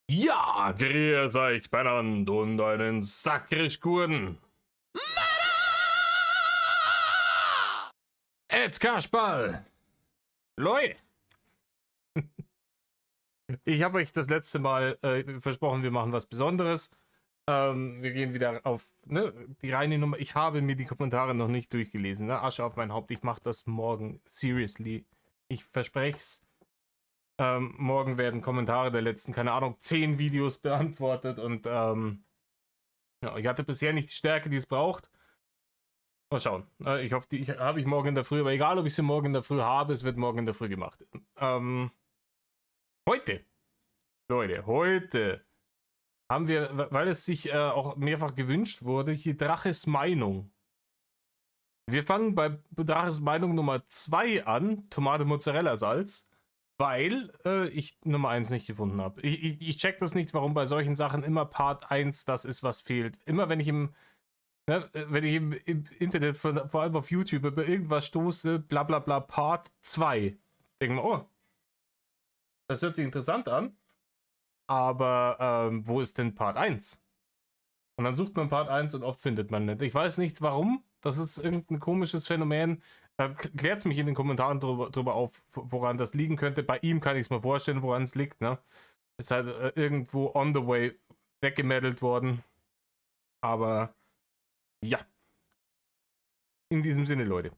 Ja, grüß euch beieinander und einen sakrisch guten. Jetzt Kasperl. Leute, ich habe euch das letzte Mal versprochen, wir machen was Besonderes. Wir gehen wieder auf die reine Nummer. Ich habe mir die Kommentare noch nicht durchgelesen. Ne? Asche auf mein Haupt, ich mache das morgen. Seriously. Ich verspreche es. Morgen werden Kommentare der letzten, keine Ahnung, 10 Videos beantwortet und ja, ich hatte bisher nicht die Stärke, die es braucht. Mal schauen. Ich hoffe, die habe ich morgen in der Früh, aber egal, ob ich sie morgen in der Früh habe, es wird morgen in der Früh gemacht. Heute, Leute, heute haben wir, weil es sich auch mehrfach gewünscht wurde, hier Draches Meinung. Wir fangen bei Draches Meinung Nummer 2 an, Tomate Mozzarella Salz, weil ich Nummer 1 nicht gefunden habe. Ich check das nicht, warum bei solchen Sachen immer Part 1 das ist, was fehlt. Immer wenn ich wenn ich im Internet, vor allem auf YouTube, über irgendwas stoße, bla bla bla, Part 2, denke mir, oh, das hört sich interessant an, aber wo ist denn Part 1? Und dann sucht man Part 1 und oft findet man nicht. Ich weiß nicht warum, das ist irgendein komisches Phänomen. Klärt es mich in den Kommentaren drüber auf, woran das liegen könnte. Bei ihm kann ich es mir vorstellen, woran es liegt. Ne? Ist halt irgendwo on the way weggemeddelt worden. Aber ja. In diesem Sinne, Leute.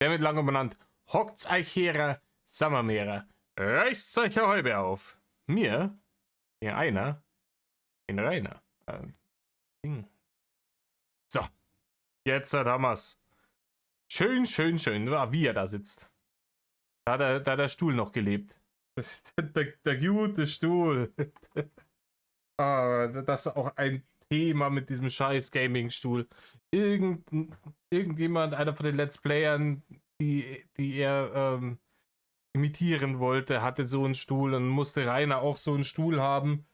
Der mit lang benannt, hockt's euch her, Sommermeere, reißt euch eine Häube auf. Mir, hier einer, in Rainer. So, jetzt haben wir's. Schön, schön, schön, wie er da sitzt. Da hat der Stuhl noch gelebt. Der gute Stuhl. Das ist auch ein Thema mit diesem scheiß Gaming-Stuhl. Irgendjemand, einer von den Let's Playern, die er imitieren wollte, hatte so einen Stuhl und musste Rainer auch so einen Stuhl haben.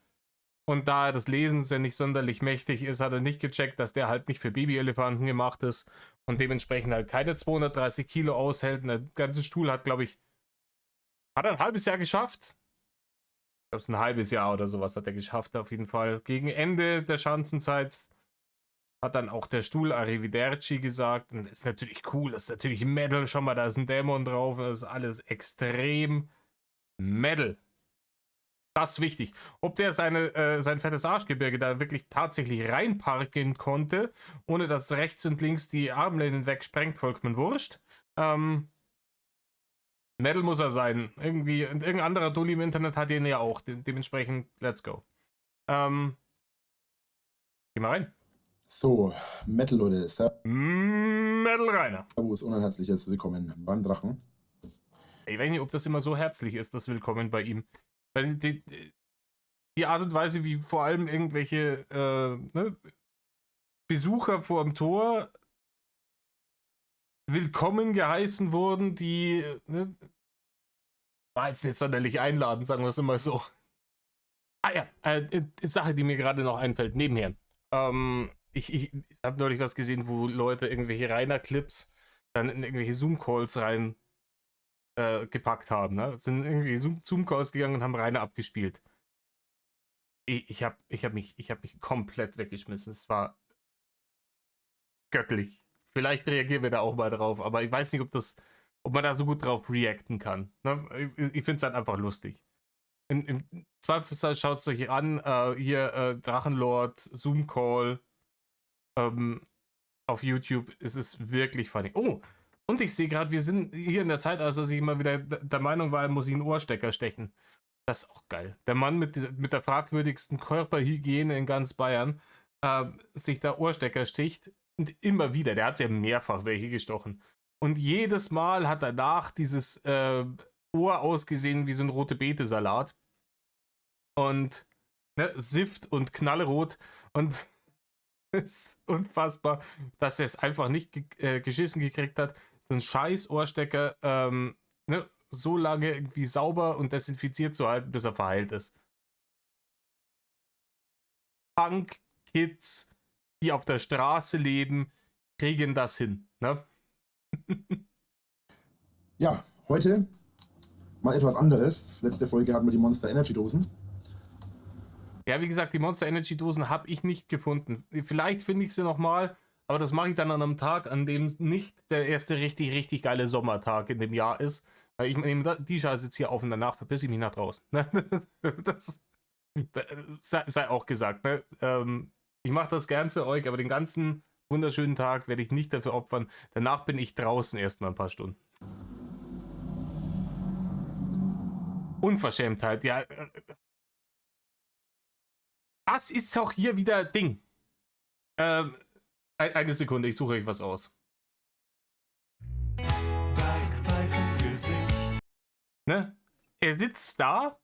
Und da er des Lesens ja nicht sonderlich mächtig ist, hat er nicht gecheckt, dass der halt nicht für Babyelefanten gemacht ist und dementsprechend halt keine 230 Kilo aushält. Und der ganze Stuhl hat, glaube ich, hat er ein halbes Jahr geschafft. Ich glaube, es ist ein halbes Jahr oder sowas hat er geschafft, auf jeden Fall. Gegen Ende der Schanzenzeit hat dann auch der Stuhl Arrivederci gesagt. Und das ist natürlich cool, das ist natürlich Metal. Schau mal, da ist ein Dämon drauf. Das ist alles extrem Metal. Das ist wichtig. Ob der sein fettes Arschgebirge da wirklich tatsächlich reinparken konnte, ohne dass rechts und links die Armlehnen wegsprengt, folgt mir wurscht. Metal muss er sein. Irgendwie, und irgendein anderer Dulli im Internet hat ihn ja auch. Dementsprechend, let's go. Geh mal rein. So, Metal, Leute. Metal Rainer. Servus und ein herzliches Willkommen beim Drachen. Ich weiß nicht, ob das immer so herzlich ist, das Willkommen bei ihm. Die Art und Weise, wie vor allem irgendwelche Besucher vor dem Tor willkommen geheißen wurden, die war jetzt nicht sonderlich einladend, sagen wir es immer so. Ah ja, Sache, die mir gerade noch einfällt, nebenher. Ich habe neulich was gesehen, wo Leute irgendwelche Rainer-Clips dann in irgendwelche Zoom-Calls rein gepackt haben. Ne? Sind irgendwie Zoom-Calls gegangen und haben Rainer abgespielt. Ich hab mich komplett weggeschmissen. Es war göttlich. Vielleicht reagieren wir da auch mal drauf, aber ich weiß nicht, ob man da so gut drauf reacten kann. Ne? Ich finde es halt einfach lustig. Im Zweifelsfall schaut es euch an, hier Drachenlord, Zoom-Call auf YouTube. Es ist wirklich funny. Oh, und ich sehe gerade, wir sind hier in der Zeit, als ich immer wieder der Meinung war, er muss sich einen Ohrstecker stechen. Das ist auch geil. Der Mann mit der fragwürdigsten Körperhygiene in ganz Bayern sich da Ohrstecker sticht. Und immer wieder, der hat ja mehrfach welche gestochen. Und jedes Mal hat danach dieses Ohr ausgesehen wie so ein rote Beete-Salat. Und Sift und knallrot. Und es ist unfassbar, dass er es einfach nicht geschissen gekriegt hat, so einen scheiß Ohrstecker so lange irgendwie sauber und desinfiziert zu halten, bis er verheilt ist. Punk-Kids, die auf der Straße leben, kriegen das hin. Ne? Ja, heute mal etwas anderes. Letzte Folge hatten wir die Monster Energy Dosen. Ja, wie gesagt, die Monster Energy Dosen habe ich nicht gefunden. Vielleicht finde ich sie nochmal, aber das mache ich dann an einem Tag, an dem nicht der erste richtig, richtig geile Sommertag in dem Jahr ist. Weil ich nehme die Scheiße jetzt hier auf und danach verpiss ich mich nach draußen. Das sei auch gesagt. Ne? Ich mache das gern für euch, aber den ganzen wunderschönen Tag werde ich nicht dafür opfern. Danach bin ich draußen erstmal ein paar Stunden. Unverschämtheit, ja. Das ist doch hier wieder Ding. Eine Sekunde, ich suche euch was aus. Ne? Er sitzt da,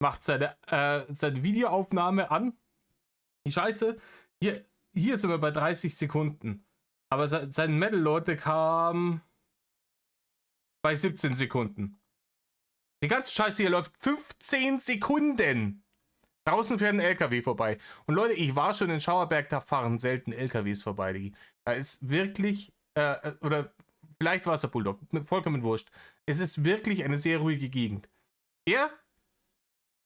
macht seine Videoaufnahme an. Die Scheiße, hier sind wir bei 30 Sekunden. Aber sein Metal-Leute kam bei 17 Sekunden. Die ganze Scheiße hier läuft 15 Sekunden. Draußen fährt ein LKW vorbei. Und Leute, ich war schon in Schauerberg, da fahren selten LKWs vorbei. Da ist wirklich, oder vielleicht war es der Bulldog, vollkommen wurscht. Es ist wirklich eine sehr ruhige Gegend. Er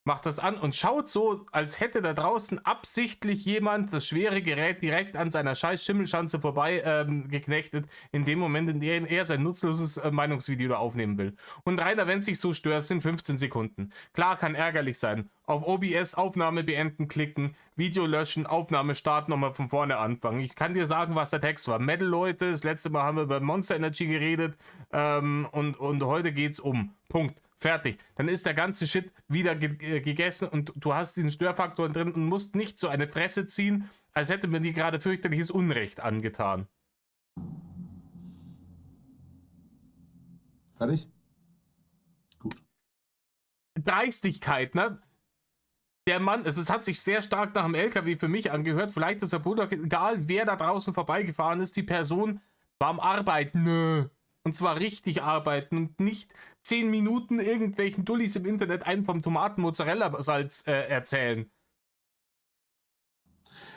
macht das an und schaut so, als hätte da draußen absichtlich jemand das schwere Gerät direkt an seiner scheiß Schimmelschanze vorbei geknechtet, in dem Moment, in dem er sein nutzloses Meinungsvideo da aufnehmen will. Und Rainer, wenn es sich so stört, sind 15 Sekunden. Klar, kann ärgerlich sein. Auf OBS Aufnahme beenden klicken, Video löschen, Aufnahme starten, nochmal von vorne anfangen. Ich kann dir sagen, was der Text war. Metal Leute, das letzte Mal haben wir über Monster Energy geredet und heute geht's um. Punkt. Fertig. Dann ist der ganze Shit wieder gegessen und du hast diesen Störfaktor drin und musst nicht so eine Fresse ziehen, als hätte mir dir gerade fürchterliches Unrecht angetan. Fertig? Gut. Dreistigkeit, ne? Der Mann, es hat sich sehr stark nach dem LKW für mich angehört. Vielleicht ist der Bulldog, egal wer da draußen vorbeigefahren ist, die Person war am Arbeiten. Nö. Und zwar richtig arbeiten und nicht 10 Minuten irgendwelchen Dullis im Internet einen vom Tomaten-Mozzarella-Salz erzählen.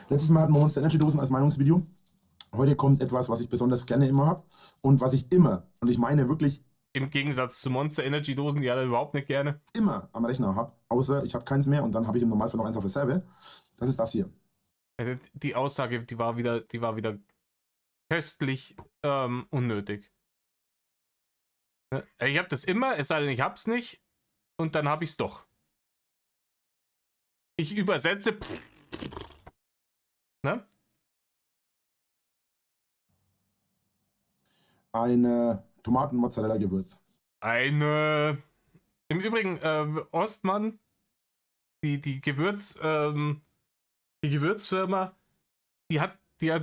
Letztes Mal hatten wir Monster Energy Dosen als Meinungsvideo. Heute kommt etwas, was ich besonders gerne immer habe und was ich immer, und ich meine wirklich im Gegensatz zu Monster Energy Dosen, die alle überhaupt nicht gerne, immer am Rechner habe, außer ich habe keins mehr und dann habe ich im Normalfall noch eins auf Reserve. Das ist das hier. Die Aussage, die war wieder köstlich unnötig. Ich habe das immer, es sei denn, ich hab's nicht und dann habe ich's doch. Ich übersetze. Ne? Eine Tomaten-Mozzarella-Gewürz. Im Übrigen, Ostmann, die Gewürzfirma, die hat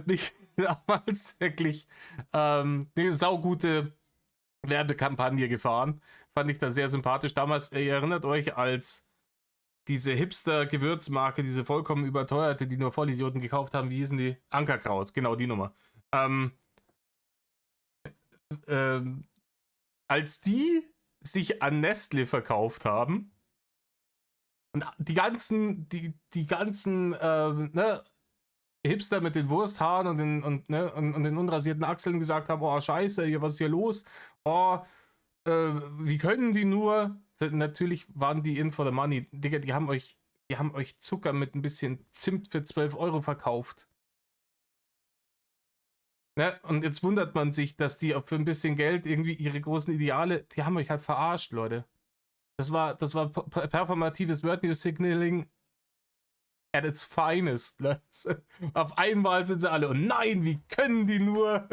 mich damals wirklich eine saugute Werbekampagne gefahren. Fand ich da sehr sympathisch. Damals, ihr erinnert euch, als diese Hipster-Gewürzmarke, diese vollkommen überteuerte, die nur Vollidioten gekauft haben, wie hießen die? Ankerkraut, genau die Nummer. Als die sich an Nestle verkauft haben und die ganzen Hipster mit den Wursthaaren und den unrasierten Achseln gesagt haben, oh scheiße, hier, was ist hier los? Oh, wie können die nur? Natürlich waren die in for the money. Digga, die haben euch Zucker mit ein bisschen Zimt für 12 € verkauft. Ne? Und jetzt wundert man sich, dass die für ein bisschen Geld irgendwie ihre großen Ideale, die haben euch halt verarscht, Leute. Das war performatives Word News Signaling at its finest. Ne? Auf einmal sind sie alle, und nein, wie können die nur?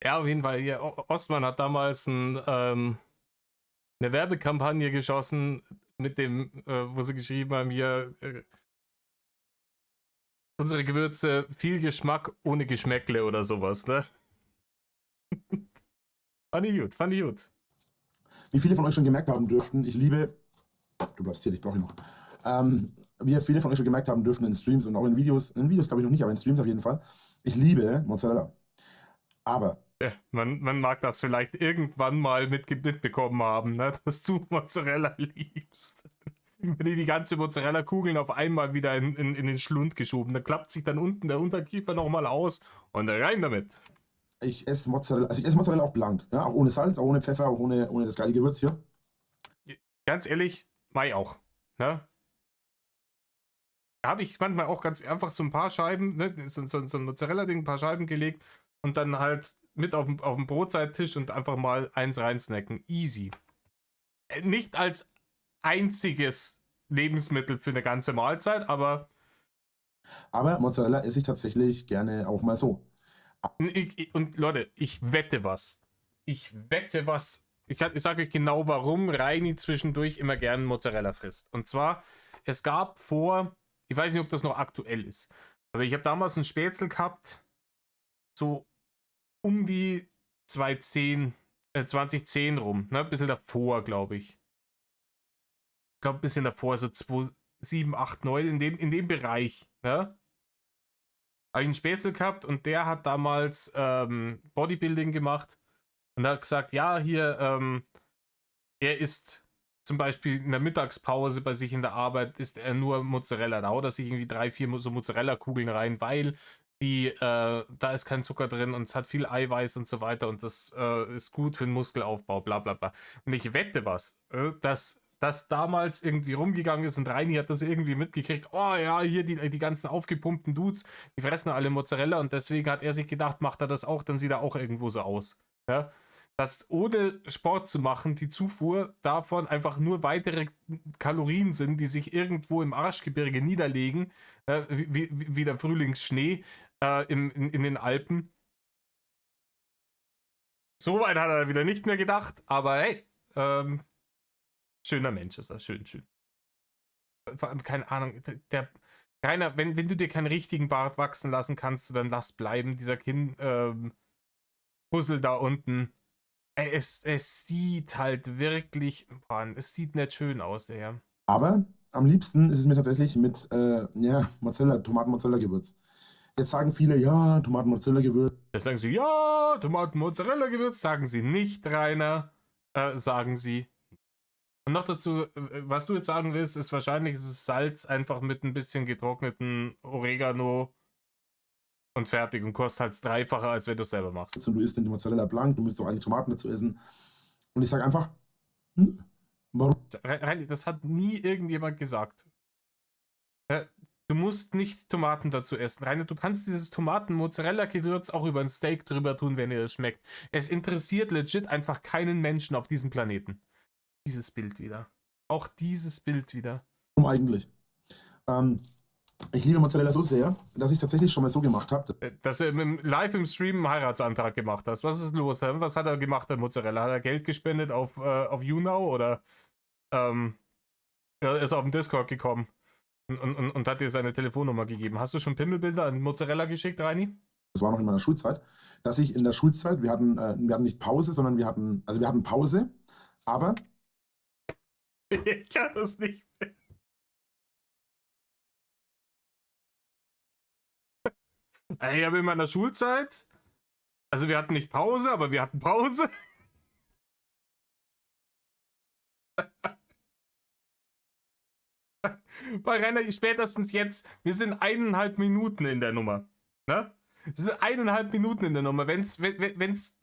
Ja, auf jeden Fall. Hier, Ostmann hat damals eine Werbekampagne geschossen mit dem, wo sie geschrieben haben, hier, unsere Gewürze, viel Geschmack ohne Geschmäckle oder sowas, ne? Fand ich gut. Wie viele von euch schon gemerkt haben dürften, ich liebe, du bleibst hier, ich brauche ihn noch. Wie viele von euch schon gemerkt haben dürften in Streams und auch in Videos glaube ich noch nicht, aber in Streams auf jeden Fall, ich liebe Mozzarella. Aber ja, man mag das vielleicht irgendwann mal mitbekommen haben, ne? Dass du Mozzarella liebst. Wenn die ganze Mozzarella-Kugeln auf einmal wieder in den Schlund geschoben, da klappt sich dann unten der Unterkiefer nochmal aus und rein damit. Ich esse Mozzarella auch blank, ja? Auch ohne Salz, auch ohne Pfeffer, auch ohne das geile Gewürz hier. Ganz ehrlich, Mai auch. Ne? Da habe ich manchmal auch ganz einfach so ein paar Scheiben, ne, so ein Mozzarella-Ding, ein paar Scheiben gelegt und dann halt mit auf dem Brotzeittisch und einfach mal eins reinsnacken. Easy. Nicht als einziges Lebensmittel für eine ganze Mahlzeit, aber Aber Mozzarella esse ich tatsächlich gerne auch mal so. und Leute, ich wette was. Ich sage euch genau, warum Reini zwischendurch immer gern Mozzarella frisst. Und zwar, es gab ich weiß nicht, ob das noch aktuell ist, aber ich habe damals einen Spätzle gehabt, so um die 2010 rum, ne? Ein bisschen davor, glaube ich. Ich glaube, ein bisschen davor, so 2007, 8, 9, in dem Bereich, ne? Habe ich einen Spätzle gehabt und der hat damals Bodybuilding gemacht und hat gesagt, ja, hier, er isst zum Beispiel in der Mittagspause bei sich in der Arbeit, isst er nur Mozzarella. Da haut er sich irgendwie 3, 4 so Mozzarella-Kugeln rein, weil da ist kein Zucker drin und es hat viel Eiweiß und so weiter und das ist gut für den Muskelaufbau, bla bla bla. Und ich wette was, dass das damals irgendwie rumgegangen ist und Reini hat das irgendwie mitgekriegt, oh ja, hier die ganzen aufgepumpten Dudes, die fressen alle Mozzarella und deswegen hat er sich gedacht, macht er das auch, dann sieht er auch irgendwo so aus. Ja? Dass ohne Sport zu machen, die Zufuhr davon einfach nur weitere Kalorien sind, die sich irgendwo im Arschgebirge niederlegen, wie der Frühlingsschnee in den Alpen. So weit hat er wieder nicht mehr gedacht, aber hey, schöner Mensch ist er, schön, schön. Vor allem, keine Ahnung, wenn du dir keinen richtigen Bart wachsen lassen kannst, dann lass bleiben, dieser Puzzle da unten. Es sieht halt wirklich, boah, es sieht nicht schön aus, ja. Aber am liebsten ist es mir tatsächlich mit ja, Mozzarella, Tomaten-Mozzarella-Gewürz. Jetzt sagen viele, ja, Tomaten-Mozzarella-Gewürz. Jetzt sagen sie, ja, Tomaten-Mozzarella-Gewürz, sagen sie nicht, Rainer, sagen sie. Und noch dazu, was du jetzt sagen willst, ist wahrscheinlich ist es Salz einfach mit ein bisschen getrockneten Oregano und fertig und kostet halt das Dreifache, als wenn du es selber machst. Und du isst den Mozzarella blank, du müsst doch eigentlich Tomaten dazu essen. Und ich sage einfach, warum? Reini, das hat nie irgendjemand gesagt. Du musst nicht Tomaten dazu essen. Rainer, du kannst dieses Tomaten-Mozzarella-Gewürz auch über ein Steak drüber tun, wenn dir das schmeckt. Es interessiert legit einfach keinen Menschen auf diesem Planeten. Dieses Bild wieder. Auch dieses Bild wieder. Warum eigentlich? Ich liebe Mozzarella so sehr, dass ich es tatsächlich schon mal so gemacht habe. Dass du live im Stream einen Heiratsantrag gemacht hast. Was ist los? Was hat er gemacht, der Mozzarella? Hat er Geld gespendet auf YouNow oder er ist auf den Discord gekommen und hat dir seine Telefonnummer gegeben? Hast du schon Pimmelbilder an Mozzarella geschickt, Reini? Das war noch in meiner Schulzeit, dass ich in der Schulzeit, wir hatten nicht Pause, sondern wir hatten Pause, aber Ich kann das nicht mehr. Ich habe in meiner Schulzeit, also wir hatten nicht Pause, aber wir hatten Pause. Bei Renner spätestens jetzt, wir sind 1,5 Minuten in der Nummer. Ne? Wir sind 1,5 Minuten in der Nummer. Wenn's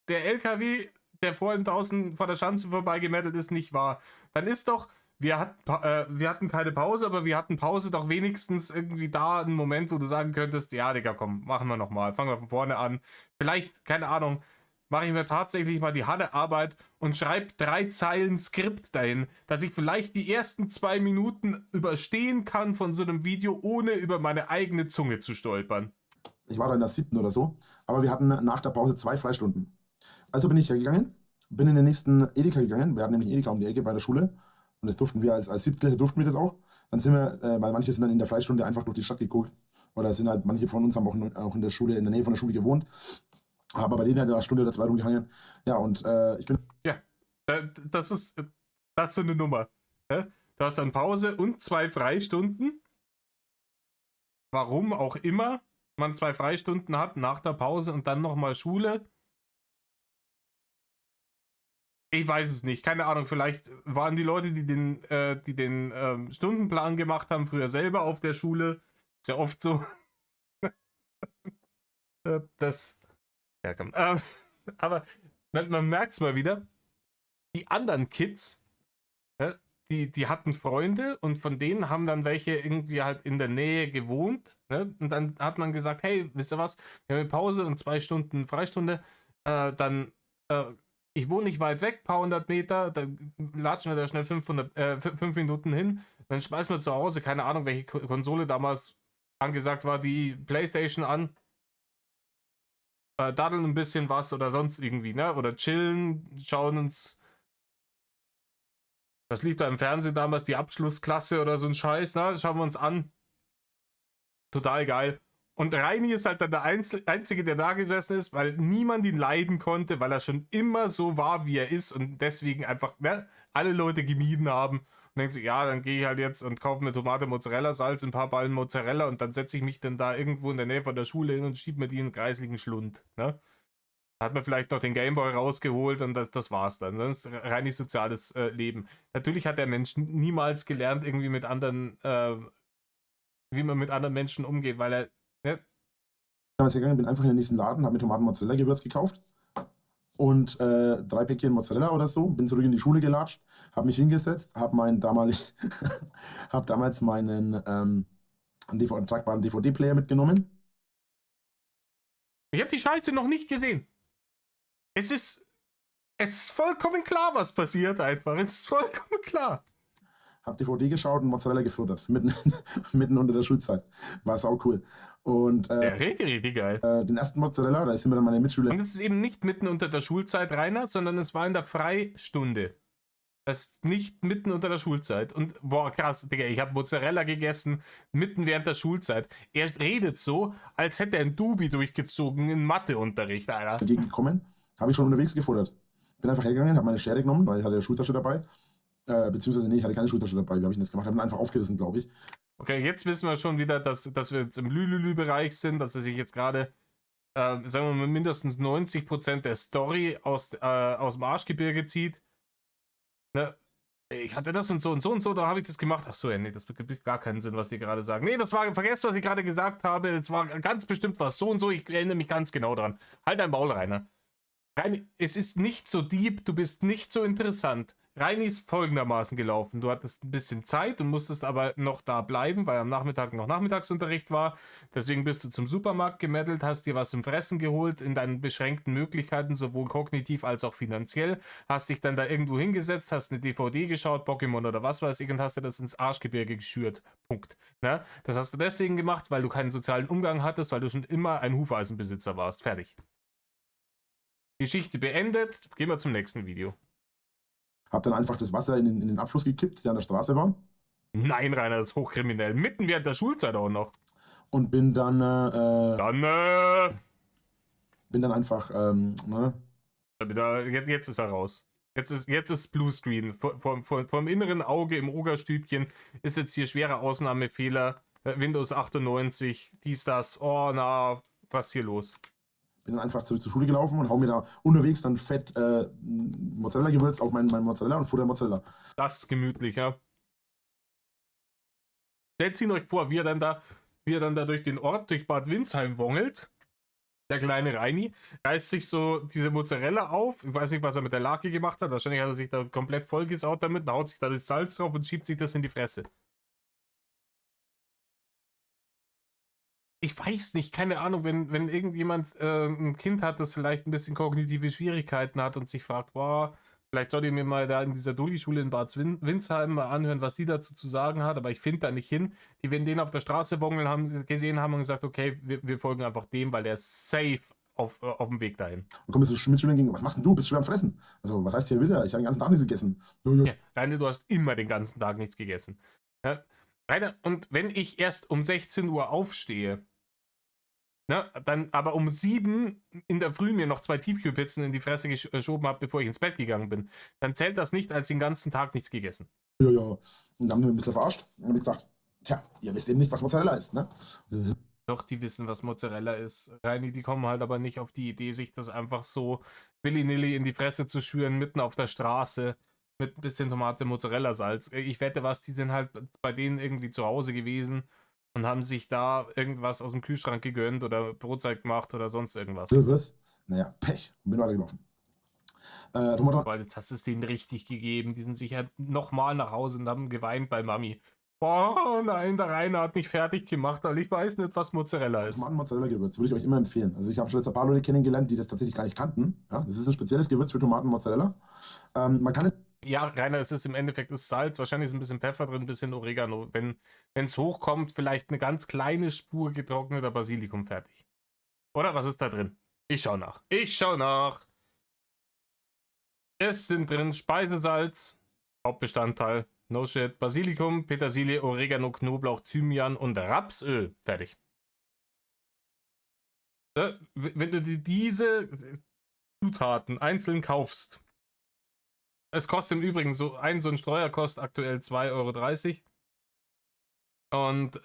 der LKW, der vorhin draußen vor der Schanze vorbeigemettelt ist, nicht war, dann ist doch, wir hatten keine Pause, aber wir hatten Pause doch wenigstens irgendwie da einen Moment, wo du sagen könntest, ja, Digga, komm, machen wir nochmal, fangen wir von vorne an. Vielleicht, keine Ahnung, mache ich mir tatsächlich mal die harte Arbeit und schreibe 3 Zeilen Skript dahin, dass ich vielleicht die ersten 2 Minuten überstehen kann von so einem Video, ohne über meine eigene Zunge zu stolpern. ich war da in der 7. oder so, aber wir hatten nach der Pause 2 Freistunden. Also bin ich hergegangen, bin in den nächsten Edeka gegangen, wir hatten nämlich Edeka um die Ecke bei der Schule und das durften wir als Siebtklässler durften wir das auch. Dann sind wir, weil manche sind dann in der Freistunde einfach durch die Stadt geguckt oder sind halt, manche von uns haben auch in der Schule, in der Nähe von der Schule gewohnt, aber bei denen hat er eine Stunde oder 2 rumgehangen. Ja, und ich bin... Ja, das ist so eine Nummer. Ja? Du hast dann Pause und 2 Freistunden. Warum auch immer man 2 Freistunden hat nach der Pause und dann nochmal Schule. Ich weiß es nicht, keine Ahnung, vielleicht waren die Leute, die den Stundenplan gemacht haben, früher selber auf der Schule. Ist ja oft so. Das. Ja, komm. Aber man merkt es mal wieder. Die anderen Kids, die hatten Freunde und von denen haben dann welche irgendwie halt in der Nähe gewohnt. Ne? Und dann hat man gesagt, hey, wisst ihr was, wir haben eine Pause und 2 Stunden Freistunde, dann, ich wohne nicht weit weg, paar 100 Meter, dann latschen wir da schnell 5 Minuten hin, dann schmeißen wir zu Hause, keine Ahnung, welche Konsole damals angesagt war, die Playstation an, daddeln ein bisschen was oder sonst irgendwie, ne? Oder chillen, schauen uns, was lief da im Fernsehen damals, die Abschlussklasse oder so ein Scheiß, ne? Schauen wir uns an. Total geil. Und Reini ist halt dann der Einzige, der da gesessen ist, weil niemand ihn leiden konnte, weil er schon immer so war, wie er ist und deswegen einfach, ne, alle Leute gemieden haben. Und denkt sich, ja, dann gehe ich halt jetzt und kaufe mir Tomate, Mozzarella, Salz, ein paar Ballen Mozzarella und dann setze ich mich dann da irgendwo in der Nähe von der Schule hin und schiebe mir die in den kreisligen Schlund, ne? Hat man vielleicht noch den Gameboy rausgeholt und das war's dann. Das ist rein soziales Leben. Natürlich hat der Mensch niemals gelernt, irgendwie mit anderen, wie man mit anderen Menschen umgeht, weil er. Ne? Damals gegangen, bin einfach in den nächsten Laden, habe mir Tomaten-Mozzarella-Gewürz gekauft und 3 Päckchen Mozzarella oder so, bin zurück in die Schule gelatscht, habe mich hingesetzt, habe damals meinen tragbaren DVD-Player mitgenommen. Ich habe die Scheiße noch nicht gesehen. Es ist vollkommen klar, was passiert einfach. Es ist vollkommen klar. Hab DVD geschaut und Mozzarella gefuttert. Mitten unter der Schulzeit. War sau cool. Und Ja, richtig geil. den ersten Mozzarella, da sind mir dann meine Mitschüler. Und es ist eben nicht mitten unter der Schulzeit, Rainer, sondern es war in der Freistunde. Das ist nicht mitten unter der Schulzeit. Und boah, krass, Digga, ich habe Mozzarella gegessen, mitten während der Schulzeit. Er redet so, als hätte er ein Dubi durchgezogen in Matheunterricht, Alter. Entgegengekommen, habe ich schon unterwegs gefuttert. Bin einfach hergegangen, habe meine Schere genommen, weil ich hatte eine Schultasche dabei. Beziehungsweise, nee, ich hatte keine Schultasche dabei. Wie habe ich das gemacht? Ich habe ihn einfach aufgerissen, glaube ich. Okay, jetzt wissen wir schon wieder, dass wir jetzt im Lülülü-Bereich sind, dass er sich jetzt gerade, sagen wir mal, mindestens 90% der Story aus dem Arschgebirge zieht. Ne? Ich hatte das und so und so und so, da habe ich das gemacht. Ach so, ja, nee, das gibt gar keinen Sinn, was die gerade sagen. Nee, vergesst, was ich gerade gesagt habe. Es war ganz bestimmt was so und so, ich erinnere mich ganz genau dran. Halt dein Maul, Rainer. Reini, es ist nicht so deep, du bist nicht so interessant. Reini ist folgendermaßen gelaufen. Du hattest ein bisschen Zeit und musstest aber noch da bleiben, weil am Nachmittag noch Nachmittagsunterricht war. Deswegen bist du zum Supermarkt gemeddelt, hast dir was zum Fressen geholt in deinen beschränkten Möglichkeiten, sowohl kognitiv als auch finanziell. Hast dich dann da irgendwo hingesetzt, hast eine DVD geschaut, Pokémon oder was weiß ich, und hast dir das ins Arschgebirge geschürt. Punkt. Ne? Das hast du deswegen gemacht, weil du keinen sozialen Umgang hattest, weil du schon immer ein Hufeisenbesitzer warst. Fertig. Geschichte beendet. Gehen wir zum nächsten Video. Hab dann einfach das Wasser in den Abfluss gekippt, der an der Straße war. Nein, Rainer, das ist hochkriminell. Mitten während der Schulzeit auch noch. Und bin dann einfach, ne? Jetzt ist er raus. Jetzt ist Bluescreen. Vom inneren Auge im Ogerstübchen ist jetzt hier schwerer Ausnahmefehler. Windows 98, das. Oh, na, was ist hier los? Bin dann einfach zurück zur Schule gelaufen und hau mir da unterwegs dann fett Mozzarella-Gewürz auf mein Mozzarella und Futter Mozzarella. Das ist gemütlich, ja. Stellt ihn euch vor, wie er dann da durch den Ort, durch Bad Windsheim wongelt. Der kleine Reini reißt sich so diese Mozzarella auf. Ich weiß nicht, was er mit der Lake gemacht hat. Wahrscheinlich hat er sich da komplett vollgesaut damit, haut sich da das Salz drauf und schiebt sich das in die Fresse. Ich weiß nicht, keine Ahnung, wenn irgendjemand ein Kind hat, das vielleicht ein bisschen kognitive Schwierigkeiten hat und sich fragt, boah, vielleicht soll ich mir mal da in dieser Dulli-Schule in Bad Windsheim mal anhören, was die dazu zu sagen hat, aber ich finde da nicht hin. Die werden den auf der Straße gesehen haben und gesagt, okay, wir folgen einfach dem, weil der ist safe auf dem Weg dahin. Und kommst du Mitschülern gegen, was machst denn du? Bist du am Fressen? Also, was heißt hier wieder? Ich habe den ganzen Tag nichts gegessen. Ja, Rainer, du hast immer den ganzen Tag nichts gegessen. Ja, Rainer, und wenn ich erst um 16 Uhr aufstehe, ne, dann aber um 7 in der Früh mir noch 2 Tiefkühlpizzen in die Fresse geschoben habe, bevor ich ins Bett gegangen bin, dann zählt das nicht als den ganzen Tag nichts gegessen. Ja. Und dann haben wir ein bisschen verarscht. Und dann habe ich gesagt, tja, ihr wisst eben nicht, was Mozzarella ist, ne? Also, Doch, die wissen, was Mozzarella ist. Reini, die kommen halt aber nicht auf die Idee, sich das einfach so willy-nilly in die Fresse zu schüren, mitten auf der Straße, mit ein bisschen Tomate, Mozzarella-Salz. Ich wette was, die sind halt bei denen irgendwie zu Hause gewesen und haben sich da irgendwas aus dem Kühlschrank gegönnt oder Brotzeit gemacht oder sonst irgendwas. was? Naja, Pech. Und bin weitergelaufen. Tomaten, Weil jetzt hast du es denen richtig gegeben. Die sind sicher nochmal nach Hause und haben geweint bei Mami. Boah, nein, der Rainer hat mich fertig gemacht, weil ich weiß nicht, was Mozzarella ist. Tomaten-Mozzarella-Gewürz würde ich euch immer empfehlen. Also ich habe schon jetzt ein paar Leute kennengelernt, die das tatsächlich gar nicht kannten. Ja, das ist ein spezielles Gewürz für Tomaten-Mozzarella. Man kann es Ja, Rainer, es ist im Endeffekt das Salz. Wahrscheinlich ist ein bisschen Pfeffer drin, ein bisschen Oregano. Wenn es hochkommt, vielleicht eine ganz kleine Spur getrockneter Basilikum fertig. Oder was ist da drin? Ich schau nach. Ich schau nach. Es sind drin Speisesalz, Hauptbestandteil. No shit. Basilikum, Petersilie, Oregano, Knoblauch, Thymian und Rapsöl. Fertig. Wenn du dir diese Zutaten einzeln kaufst, es kostet im Übrigen so ein Streuer kostet aktuell 2,30 €. Und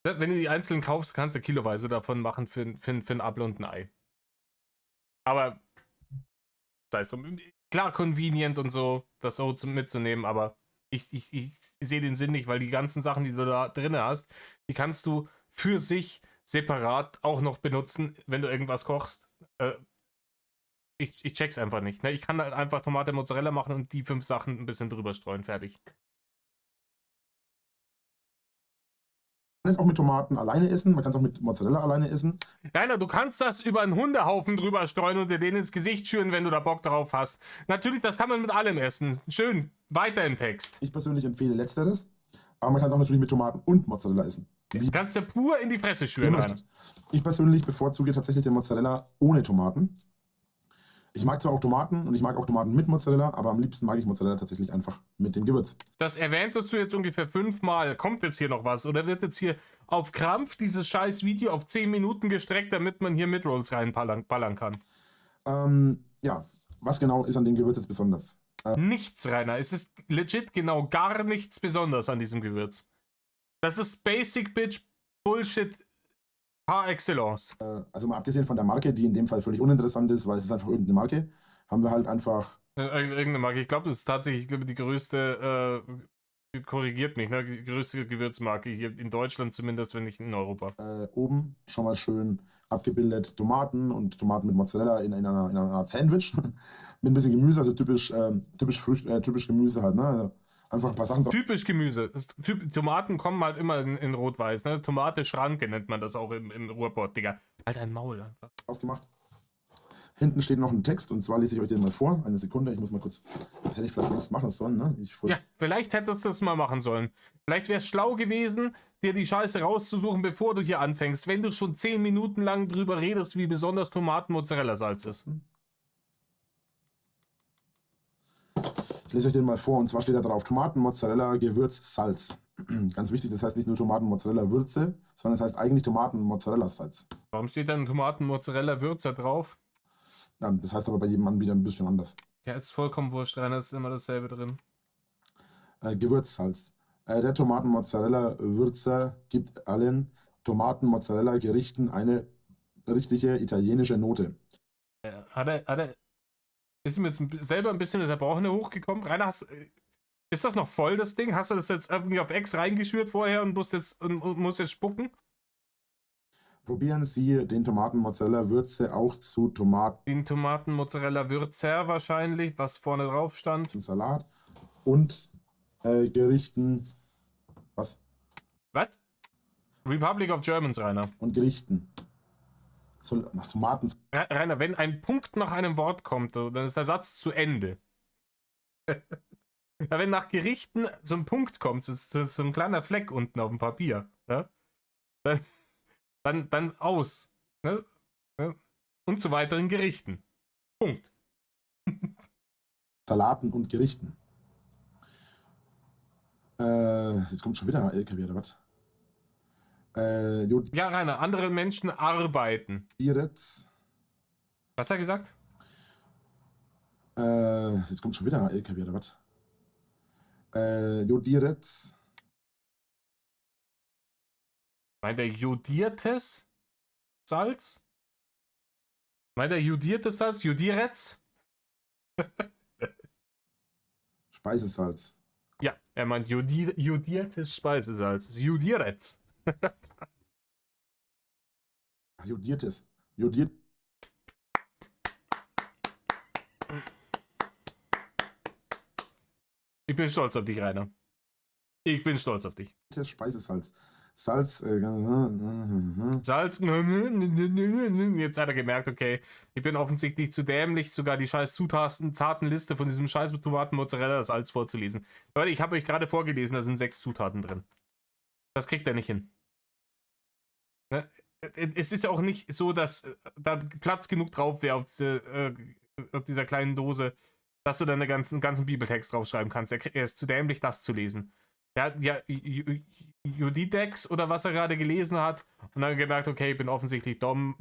wenn du die einzeln kaufst, kannst du kiloweise davon machen für ein Apfel und ein Ei. Aber sei es drum. Klar, convenient und so, das so mitzunehmen, aber ich sehe den Sinn nicht, weil die ganzen Sachen, die du da drin hast, die kannst du für sich separat auch noch benutzen, wenn du irgendwas kochst. Ich check's einfach nicht. Ne? Ich kann halt einfach Tomate Mozzarella machen und die 5 Sachen ein bisschen drüber streuen, fertig. auch mit Tomaten alleine essen, man kann es auch mit Mozzarella alleine essen. Rainer, du kannst das über einen Hundehaufen drüber streuen und dir den ins Gesicht schüren, wenn du da Bock drauf hast. Natürlich, das kann man mit allem essen. Schön, weiter im Text. Ich persönlich empfehle Letzteres, aber man kann es auch natürlich mit Tomaten und Mozzarella essen. Du kannst dir pur in die Fresse schüren, Rainer. Ich persönlich bevorzuge tatsächlich den Mozzarella ohne Tomaten. Ich mag zwar auch Tomaten und ich mag auch Tomaten mit Mozzarella, aber am liebsten mag ich Mozzarella tatsächlich einfach mit dem Gewürz. Das erwähntest du jetzt ungefähr 5-mal. Kommt jetzt hier noch was? Oder wird jetzt hier auf Krampf dieses scheiß Video auf 10 Minuten gestreckt, damit man hier Midrolls reinballern kann? Ja, was genau ist an dem Gewürz jetzt besonders? Nichts, Rainer. Es ist legit genau gar nichts Besonderes an diesem Gewürz. Das ist Basic Bitch Bullshit par excellence. Also mal abgesehen von der Marke, die in dem Fall völlig uninteressant ist, weil es ist einfach irgendeine Marke, haben wir halt einfach... Irgendeine Marke. Ich glaube, das ist tatsächlich die größte, korrigiert mich, ne? Die größte Gewürzmarke hier in Deutschland zumindest, wenn nicht in Europa. Oben schon mal schön abgebildet Tomaten und Tomaten mit Mozzarella in einer Art Sandwich mit ein bisschen Gemüse, also typisch Gemüse halt, ne? Also einfach ein paar Sachen drauf. Typisch Gemüse. Tomaten kommen halt immer in Rot-Weiß, ne? Tomate Schranke nennt man das auch im Ruhrpott, Digga. Halt ein Maul einfach. Aufgemacht. Hinten steht noch ein Text und zwar lese ich euch den mal vor. Eine Sekunde, ich muss mal kurz. Das hätte ich vielleicht nicht machen sollen, ne? Ja, vielleicht hättest du das mal machen sollen. Vielleicht wäre es schlau gewesen, dir die Scheiße rauszusuchen, bevor du hier anfängst, wenn du schon 10 Minuten lang drüber redest, wie besonders Tomaten-Mozzarella-Salz ist. Ich lese euch den mal vor und zwar steht da drauf: Tomaten, Mozzarella, Gewürz, Salz. Ganz wichtig, das heißt nicht nur Tomaten, Mozzarella, Würze, sondern das heißt eigentlich Tomaten, Mozzarella, Salz. Warum steht dann Tomaten, Mozzarella, Würze drauf? Ja, das heißt aber bei jedem Anbieter ein bisschen anders. Ja, ist vollkommen wurscht, Rainer, ist immer dasselbe drin. Gewürzsalz. Der Tomaten-Mozzarella-Würzer gibt allen Tomaten-Mozzarella-Gerichten eine richtige italienische Note. Ist mir jetzt selber ein bisschen das Erbrochene hochgekommen. Rainer, ist das noch voll, das Ding? Hast du das jetzt irgendwie auf X reingeschürt vorher und musst jetzt spucken? Probieren Sie den Tomaten-Mozzarella-Würze auch zu Tomaten. Den Tomaten-Mozzarella-Würzer wahrscheinlich, was vorne drauf stand. Salat und Gerichten. Was? Was? Republic of Germans, Rainer. Und Gerichten. Nach Tomaten. Rainer, wenn ein Punkt nach einem Wort kommt, dann ist der Satz zu Ende. Ja, wenn nach Gerichten so ein Punkt kommt, das ist so ein kleiner Fleck unten auf dem Papier, ja? Dann aus. Ne? Und zu weiteren Gerichten. Punkt. Salaten und Gerichten. Jetzt kommt schon wieder ein LKW oder was? Ja, Rainer, andere Menschen arbeiten. Was hat er gesagt? Jetzt kommt schon wieder ein LKW oder was? Jodiertes. Meint er jodiertes Salz? Meint er jodiertes Salz? Jodierets? Speisesalz. Ja, er meint jodiertes Speisesalz. Jodierets. Jodiertes. Ich bin stolz auf dich, Rainer. Ich bin stolz auf dich. Speisesalz. Salz. Salz. Jetzt hat er gemerkt, okay, ich bin offensichtlich zu dämlich, sogar die scheiß Zutatenliste von diesem scheiß Tomaten-Mozzarella-Salz vorzulesen. Leute, ich habe euch gerade vorgelesen, da sind 6 Zutaten drin. Das kriegt er nicht hin. Ne? Es ist ja auch nicht so, dass da Platz genug drauf wäre auf dieser kleinen Dose, dass du dann einen ganzen Bibeltext draufschreiben kannst. Er ist zu dämlich, das zu lesen. Er hat ja Judidex oder was er gerade gelesen hat und dann gemerkt, okay, ich bin offensichtlich dumm.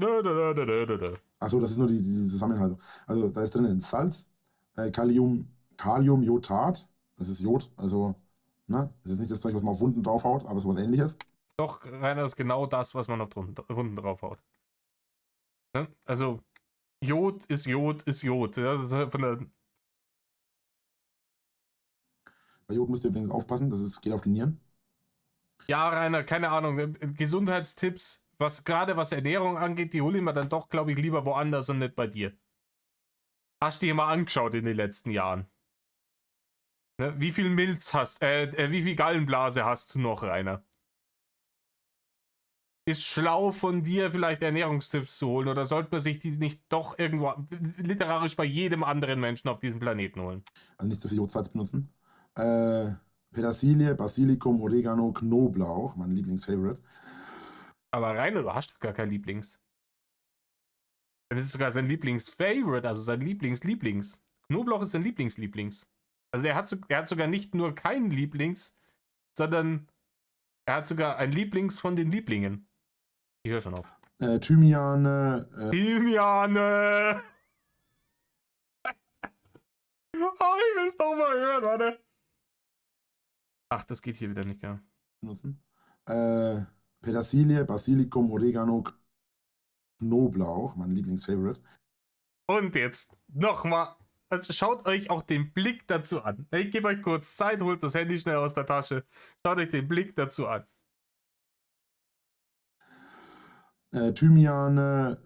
Achso, das ist nur die Zusammenhaltung. Also da ist drinnen Salz, Kaliumjotat, das ist Jod, also, ne, das ist nicht das Zeug, was man auf Wunden draufhaut, aber sowas ähnliches. Doch, Rainer, ist genau das, was man auf Wunden draufhaut. Ne? Also, Jod ist Jod ist Jod. Das ist von der Bei Jod müsst ihr übrigens aufpassen, geht auf die Nieren. Ja, Rainer, keine Ahnung. Gesundheitstipps, gerade was Ernährung angeht, die hole ich mir dann doch, glaube ich, lieber woanders und nicht bei dir. Hast du dir mal angeschaut in den letzten Jahren? Ne? Wie viel Milz wie viel Gallenblase hast du noch, Rainer? Ist schlau von dir, vielleicht Ernährungstipps zu holen, oder sollte man sich die nicht doch irgendwo literarisch bei jedem anderen Menschen auf diesem Planeten holen? Also nicht zu viel Jodsalz benutzen. Petersilie, Basilikum, Oregano, Knoblauch, mein Lieblingsfavorite. Aber Rainer, du hast doch gar kein Lieblings. Das ist sogar sein Lieblingsfavorite, also sein Lieblings. Knoblauch ist sein Lieblings. Also er hat sogar nicht nur keinen Lieblings, sondern er hat sogar ein Lieblings von den Lieblingen. Ich höre schon auf. Thymiane. Thymiane! Oh, ich will es doch mal hören, warte. Ach, das geht hier wieder nicht, ja. Benutzen. Petersilie, Basilikum, Oregano, Knoblauch, mein Lieblingsfavorite. Und jetzt nochmal. Also schaut euch auch den Blick dazu an. Ich gebe euch kurz Zeit, holt das Handy schnell aus der Tasche. Schaut euch den Blick dazu an. Thymiane.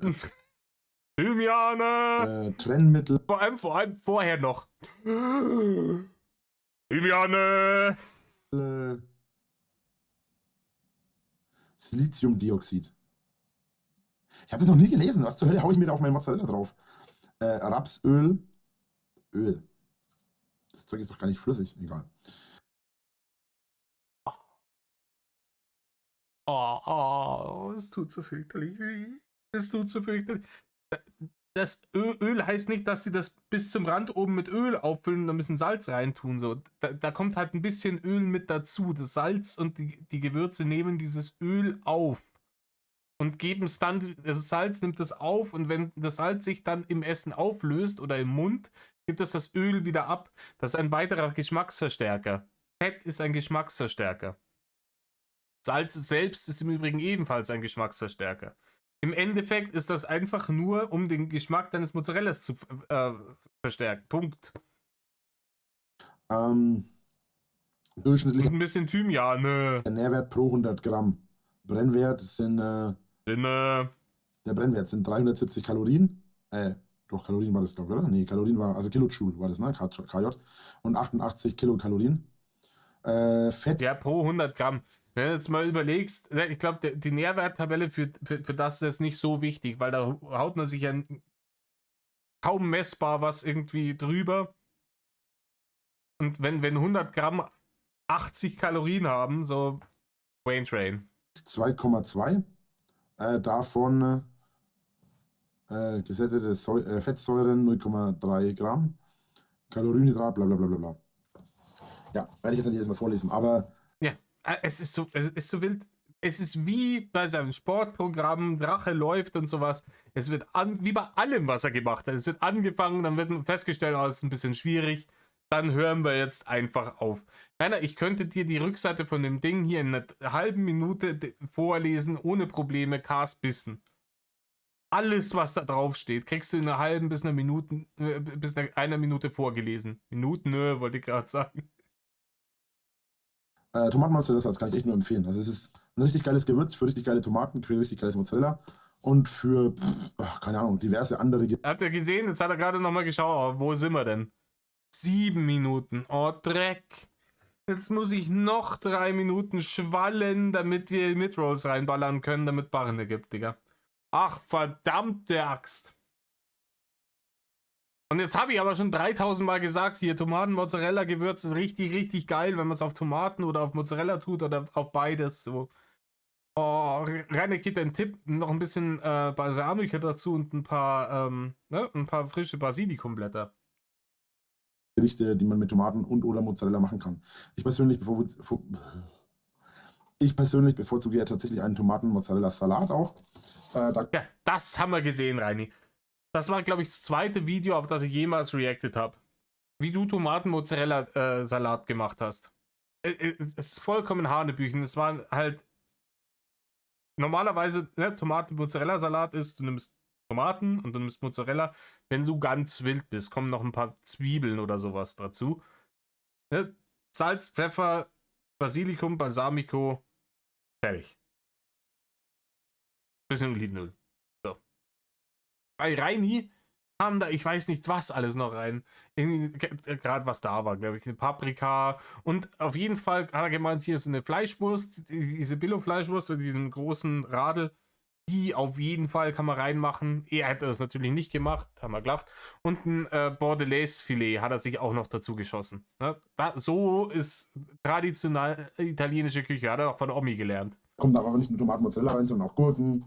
Thymiane! Trennmittel. Vor allem vorher noch. Thymiane! Siliziumdioxid. Ich habe das noch nie gelesen. Was zur Hölle haue ich mir da auf meinen Mozzarella drauf? Rapsöl. Öl. Das Zeug ist doch gar nicht flüssig. Egal. Es tut so fürchterlich weh. Es tut so fürchterlich. Das Öl heißt nicht, dass sie das bis zum Rand oben mit Öl auffüllen und ein bisschen Salz reintun. So. Da kommt halt ein bisschen Öl mit dazu. Das Salz und die Gewürze nehmen dieses Öl auf und geben es dann, das Salz nimmt es auf und wenn das Salz sich dann im Essen auflöst oder im Mund, gibt es das Öl wieder ab. Das ist ein weiterer Geschmacksverstärker. Fett ist ein Geschmacksverstärker. Salz selbst ist im Übrigen ebenfalls ein Geschmacksverstärker. Im Endeffekt ist das einfach nur, um den Geschmack deines Mozzarellas zu verstärken. Punkt. Durchschnittlich. Und ein bisschen Thymian. Der Nährwert pro 100 Gramm. Brennwert sind. Der Brennwert sind 370 Kalorien. Doch, Kalorien war das, glaube ich, oder? Nee, Kalorien war, also Kilojoule war das, ne? KJ. Und 88 Kilokalorien. Fett. Ja, pro 100 Gramm. Wenn du jetzt mal überlegst, ich glaube, die Nährwerttabelle für das ist nicht so wichtig, weil da haut man sich ja kaum messbar was irgendwie drüber. Und wenn 100 Gramm 80 Kalorien haben, so Wayne Train. 2,2. Davon gesättigte Fettsäuren 0,3 Gramm. Kalorienhydrat, bla bla bla bla. Ja, werde ich jetzt nicht jedes Mal vorlesen, aber. Ja, es ist so wild. Es ist wie bei seinem Sportprogramm, Drache läuft und sowas. Es wird wie bei allem, was er gemacht hat. Es wird angefangen, dann wird festgestellt, oh, das ist ein bisschen schwierig. Dann hören wir jetzt einfach auf. Rainer, ich könnte dir die Rückseite von dem Ding hier in einer halben Minute vorlesen, ohne Probleme, Cars Bissen. Alles, was da drauf steht, kriegst du in einer halben bis einer Minute vorgelesen. Minuten, wollte ich gerade sagen. Tomatenmozzarella, das kann ich echt nur empfehlen. Also es ist ein richtig geiles Gewürz für richtig geile Tomaten, für richtig geiles Mozzarella und für, keine Ahnung, diverse andere. Habt ihr gesehen? Jetzt hat er gerade nochmal geschaut, wo sind wir denn? 7 Minuten. Oh, Dreck. Jetzt muss ich noch 3 Minuten schwallen, damit wir Midrolls reinballern können, damit Barne gibt, Digga. Ach, verdammte Axt. Und jetzt habe ich aber schon 3000 Mal gesagt, hier Tomaten-Mozzarella-Gewürz ist richtig, richtig geil, wenn man es auf Tomaten oder auf Mozzarella tut oder auf beides. So. Oh, Rainer gibt einen Tipp, noch ein bisschen Balsamico dazu und ein paar frische Basilikumblätter. Gerichte, die man mit Tomaten und oder Mozzarella machen kann. Ich persönlich bevorzuge ja tatsächlich einen Tomaten-Mozzarella-Salat auch. Ja, das haben wir gesehen, Reini. Das war, glaube ich, das zweite Video, auf das ich jemals reacted habe. Wie du Tomaten-Mozzarella-Salat gemacht hast. Es ist vollkommen Hanebüchen. Es war halt normalerweise, ne, Tomaten-Mozzarella-Salat ist, du nimmst Tomaten und du nimmst Mozzarella. Wenn du ganz wild bist, kommen noch ein paar Zwiebeln oder sowas dazu. Ne? Salz, Pfeffer, Basilikum, Balsamico, fertig. Bisschen Olivenöl. So. Bei Reini kam da, ich weiß nicht was alles noch rein. Gerade was da war, glaube ich. Eine Paprika. Und auf jeden Fall hat er gemeint, hier ist eine Fleischwurst, diese Billo-Fleischwurst mit diesem großen Radl. Die auf jeden Fall kann man reinmachen. Er hätte das natürlich nicht gemacht, haben wir gelacht. Und ein Bordelaise-Filet hat er sich auch noch dazu geschossen. Ne? So ist traditionell italienische Küche, hat er auch von der Omi gelernt. Kommt aber nicht nur Tomaten-Mozzarella rein, sondern auch Gurken.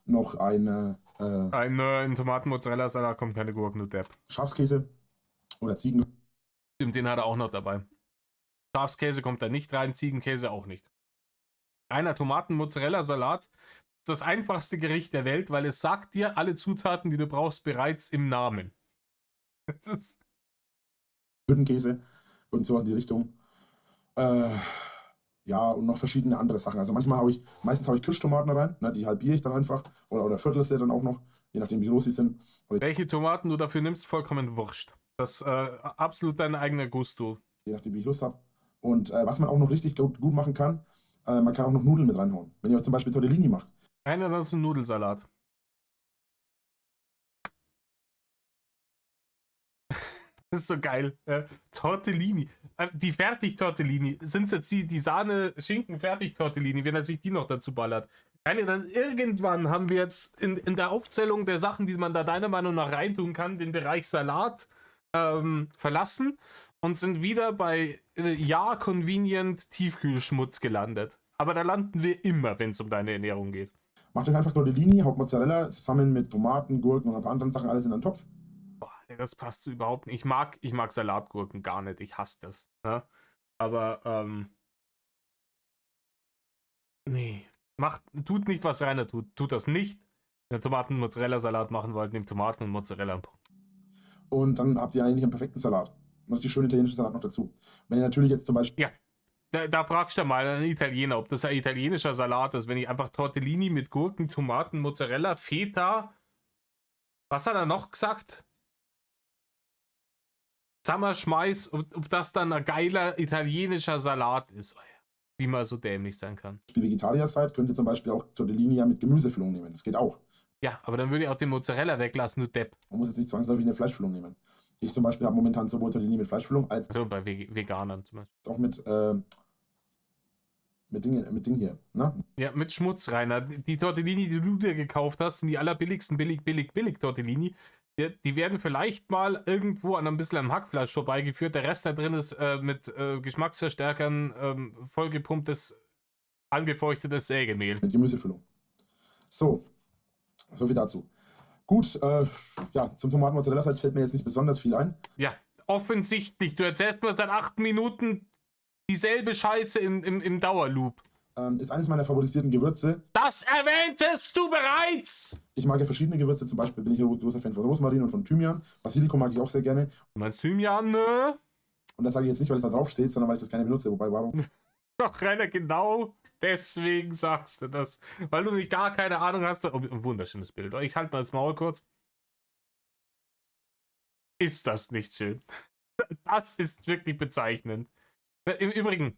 Noch In Tomaten-Mozzarella-Salat kommt keine Gurken, du Depp. Schafskäse oder Ziegen. Stimmt, den hat er auch noch dabei. Schafskäse kommt da nicht rein, Ziegenkäse auch nicht. Reiner Tomaten-Mozzarella-Salat ist das einfachste Gericht der Welt, weil es sagt dir alle Zutaten, die du brauchst, bereits im Namen. Das ist Hüttenkäse und sowas in die Richtung. Ja, und noch verschiedene andere Sachen. Also meistens habe ich Kirschtomaten rein, ne, die halbiere ich dann einfach. Oder viertel sie dann auch noch, je nachdem wie groß sie sind. Welche Tomaten du dafür nimmst, vollkommen wurscht. Das ist absolut dein eigener Gusto. Je nachdem wie ich Lust habe. Und was man auch noch richtig gut machen kann, man kann auch noch Nudeln mit reinhauen. Wenn ihr zum Beispiel Tortellini macht. Einer, das ist ein Nudelsalat. Das ist so geil. Tortellini. Die Fertig-Tortellini. Sind es jetzt die Sahne-Schinken-Fertig-Tortellini, wenn er sich die noch dazu ballert? Dann irgendwann haben wir jetzt in der Aufzählung der Sachen, die man da deiner Meinung nach reintun kann, den Bereich Salat verlassen und sind wieder bei convenient Tiefkühlschmutz gelandet. Aber da landen wir immer, wenn es um deine Ernährung geht. Macht euch einfach Tortellini, haut Mozzarella zusammen mit Tomaten, Gurken und ein paar anderen Sachen alles in einen Topf. Boah, das passt so überhaupt nicht. Ich mag Salatgurken gar nicht. Ich hasse das. Ne? Aber, nee. Tut nicht, was Rainer tut. Tut das nicht. Wenn ihr Tomaten-Mozzarella-Salat machen wollt, nehmt Tomaten und Mozzarella. Und dann habt ihr eigentlich einen perfekten Salat. Und richtig schön italienischen Salat noch dazu. Wenn ihr natürlich jetzt zum Beispiel... Ja. Da fragst du mal einen Italiener, ob das ein italienischer Salat ist, wenn ich einfach Tortellini mit Gurken, Tomaten, Mozzarella, Feta. Was hat er noch gesagt? Zusammenschmeiß, ob das dann ein geiler italienischer Salat ist. Wie man so dämlich sein kann. Wenn ihr Vegetarier seid, könnt ihr zum Beispiel auch Tortellini ja mit Gemüsefüllung nehmen. Das geht auch. Ja, aber dann würde ich auch den Mozzarella weglassen, du Depp. Man muss jetzt nicht zwangsläufig eine Fleischfüllung nehmen. Ich zum Beispiel habe momentan sowohl Tortellini mit Fleischfüllung als Also bei Veganern zum Beispiel. auch mit Ding hier. Ne? Ja, mit Schmutz, Rainer. Die Tortellini, die du dir gekauft hast, sind die allerbilligsten billig Tortellini. Die werden vielleicht mal irgendwo an ein bisschen am Hackfleisch vorbeigeführt. Der Rest da drin ist mit Geschmacksverstärkern vollgepumptes, angefeuchtetes Sägemehl. Mit Gemüsefüllung. So viel dazu. Gut, ja, zum Tomaten-Mozzarella-Salz fällt mir jetzt nicht besonders viel ein. Ja, offensichtlich. Du erzählst mir seit 8 Minuten dieselbe Scheiße im Dauerloop. Ist eines meiner favorisierten Gewürze. Das erwähntest du bereits! Ich mag ja verschiedene Gewürze, zum Beispiel bin ich ein großer Fan von Rosmarin und von Thymian. Basilikum mag ich auch sehr gerne. Du meinst Thymian, ne? Und das sage ich jetzt nicht, weil es da drauf steht, sondern weil ich das gerne benutze. Wobei, warum? Doch, Rainer, genau deswegen sagst du das. Weil du nicht gar keine Ahnung hast. Oh, ein wunderschönes Bild. Ich halte mal das Maul kurz. Ist das nicht schön? Das ist wirklich bezeichnend. Im Übrigen,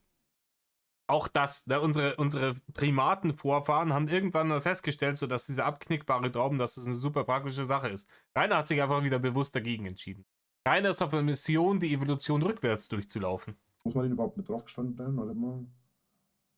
auch das, ne, unsere Primatenvorfahren haben irgendwann mal festgestellt, so dass diese abknickbare Trauben, dass das eine super praktische Sache ist. Rainer hat sich einfach wieder bewusst dagegen entschieden. Rainer ist auf einer Mission, die Evolution rückwärts durchzulaufen. Muss man den überhaupt mit drauf gestanden? Warte mal.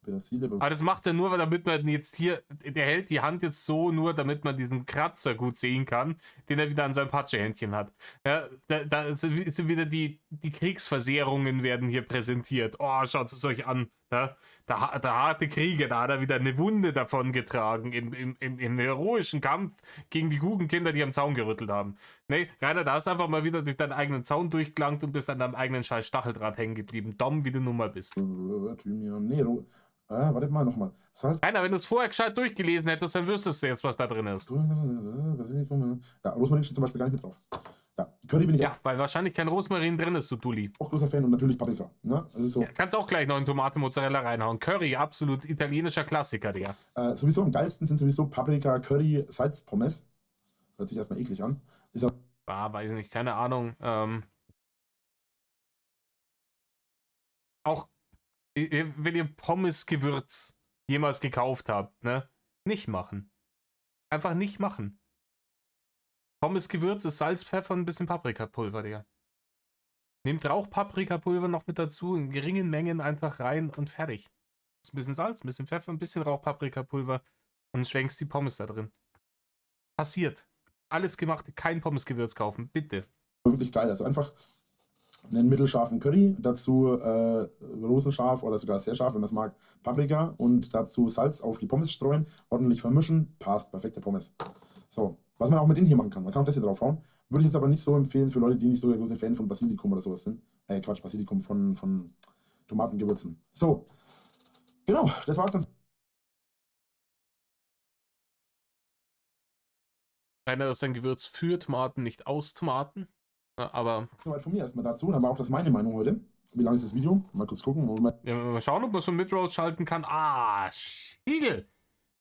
Petersilie. Aber das macht er nur, damit man jetzt hier, der hält die Hand jetzt so nur, damit man diesen Kratzer gut sehen kann, den er wieder an seinem Patschehändchen hat. Ja, da sind wieder die Kriegsversehrungen werden hier präsentiert. Oh, schaut es euch an. Ja, der harte Krieger, da hat er wieder eine Wunde davon getragen im heroischen Kampf gegen die Guggenkinder, die am Zaun gerüttelt haben. Nee, Rainer, da hast du einfach mal wieder durch deinen eigenen Zaun durchgelangt und bist an deinem eigenen scheiß Stacheldraht hängen geblieben. Dumm, wie du nun mal bist. Nero. Warte mal, nochmal. Salz. Rainer, wenn du es vorher gescheit durchgelesen hättest, dann wüsstest du jetzt, was da drin ist. Ja, Rosmarin steht zum Beispiel gar nicht mit drauf. Ja, Curry bin ich Ja, weil wahrscheinlich kein Rosmarin drin ist, du Dulli. auch großer Fan und natürlich Paprika. Ne? Das ist so. Ja, kannst auch gleich noch in Tomate-Mozzarella reinhauen. Curry, absolut italienischer Klassiker, Digga. Sowieso am geilsten sind sowieso Paprika, Curry, Salzpommes. Hört sich erstmal eklig an. Ist ja Weiß nicht, keine Ahnung. Auch wenn ihr Pommes-Gewürz jemals gekauft habt, ne? Nicht machen. Einfach nicht machen. Pommes-Gewürz ist Salz, Pfeffer und ein bisschen Paprikapulver, Digga. Nehmt Rauchpaprikapulver noch mit dazu, in geringen Mengen einfach rein und fertig. Ein bisschen Salz, ein bisschen Pfeffer, ein bisschen Rauchpaprikapulver und schwenkst die Pommes da drin. Passiert. Alles gemacht, kein Pommesgewürz kaufen, bitte. wirklich geil. Also einfach einen mittelscharfen Curry, dazu rosenscharf oder sogar sehr scharf, wenn man es mag, Paprika und dazu Salz auf die Pommes streuen, ordentlich vermischen, passt, perfekte Pommes. So, was man auch mit denen hier machen kann, man kann auch das hier draufhauen, würde ich jetzt aber nicht so empfehlen für Leute, die nicht so der große Fan von Basilikum oder sowas sind. Quatsch, Basilikum von Tomatengewürzen. So, genau, das war's dann. Keiner, dass ein Gewürz für Tomaten, nicht aus Tomaten. Ja, aber Soweit von mir erstmal dazu, dann war auch das meine Meinung heute. Wie lang ist das Video? Mal kurz gucken. ja, mal schauen, ob man schon Midroll schalten kann. Schiegel!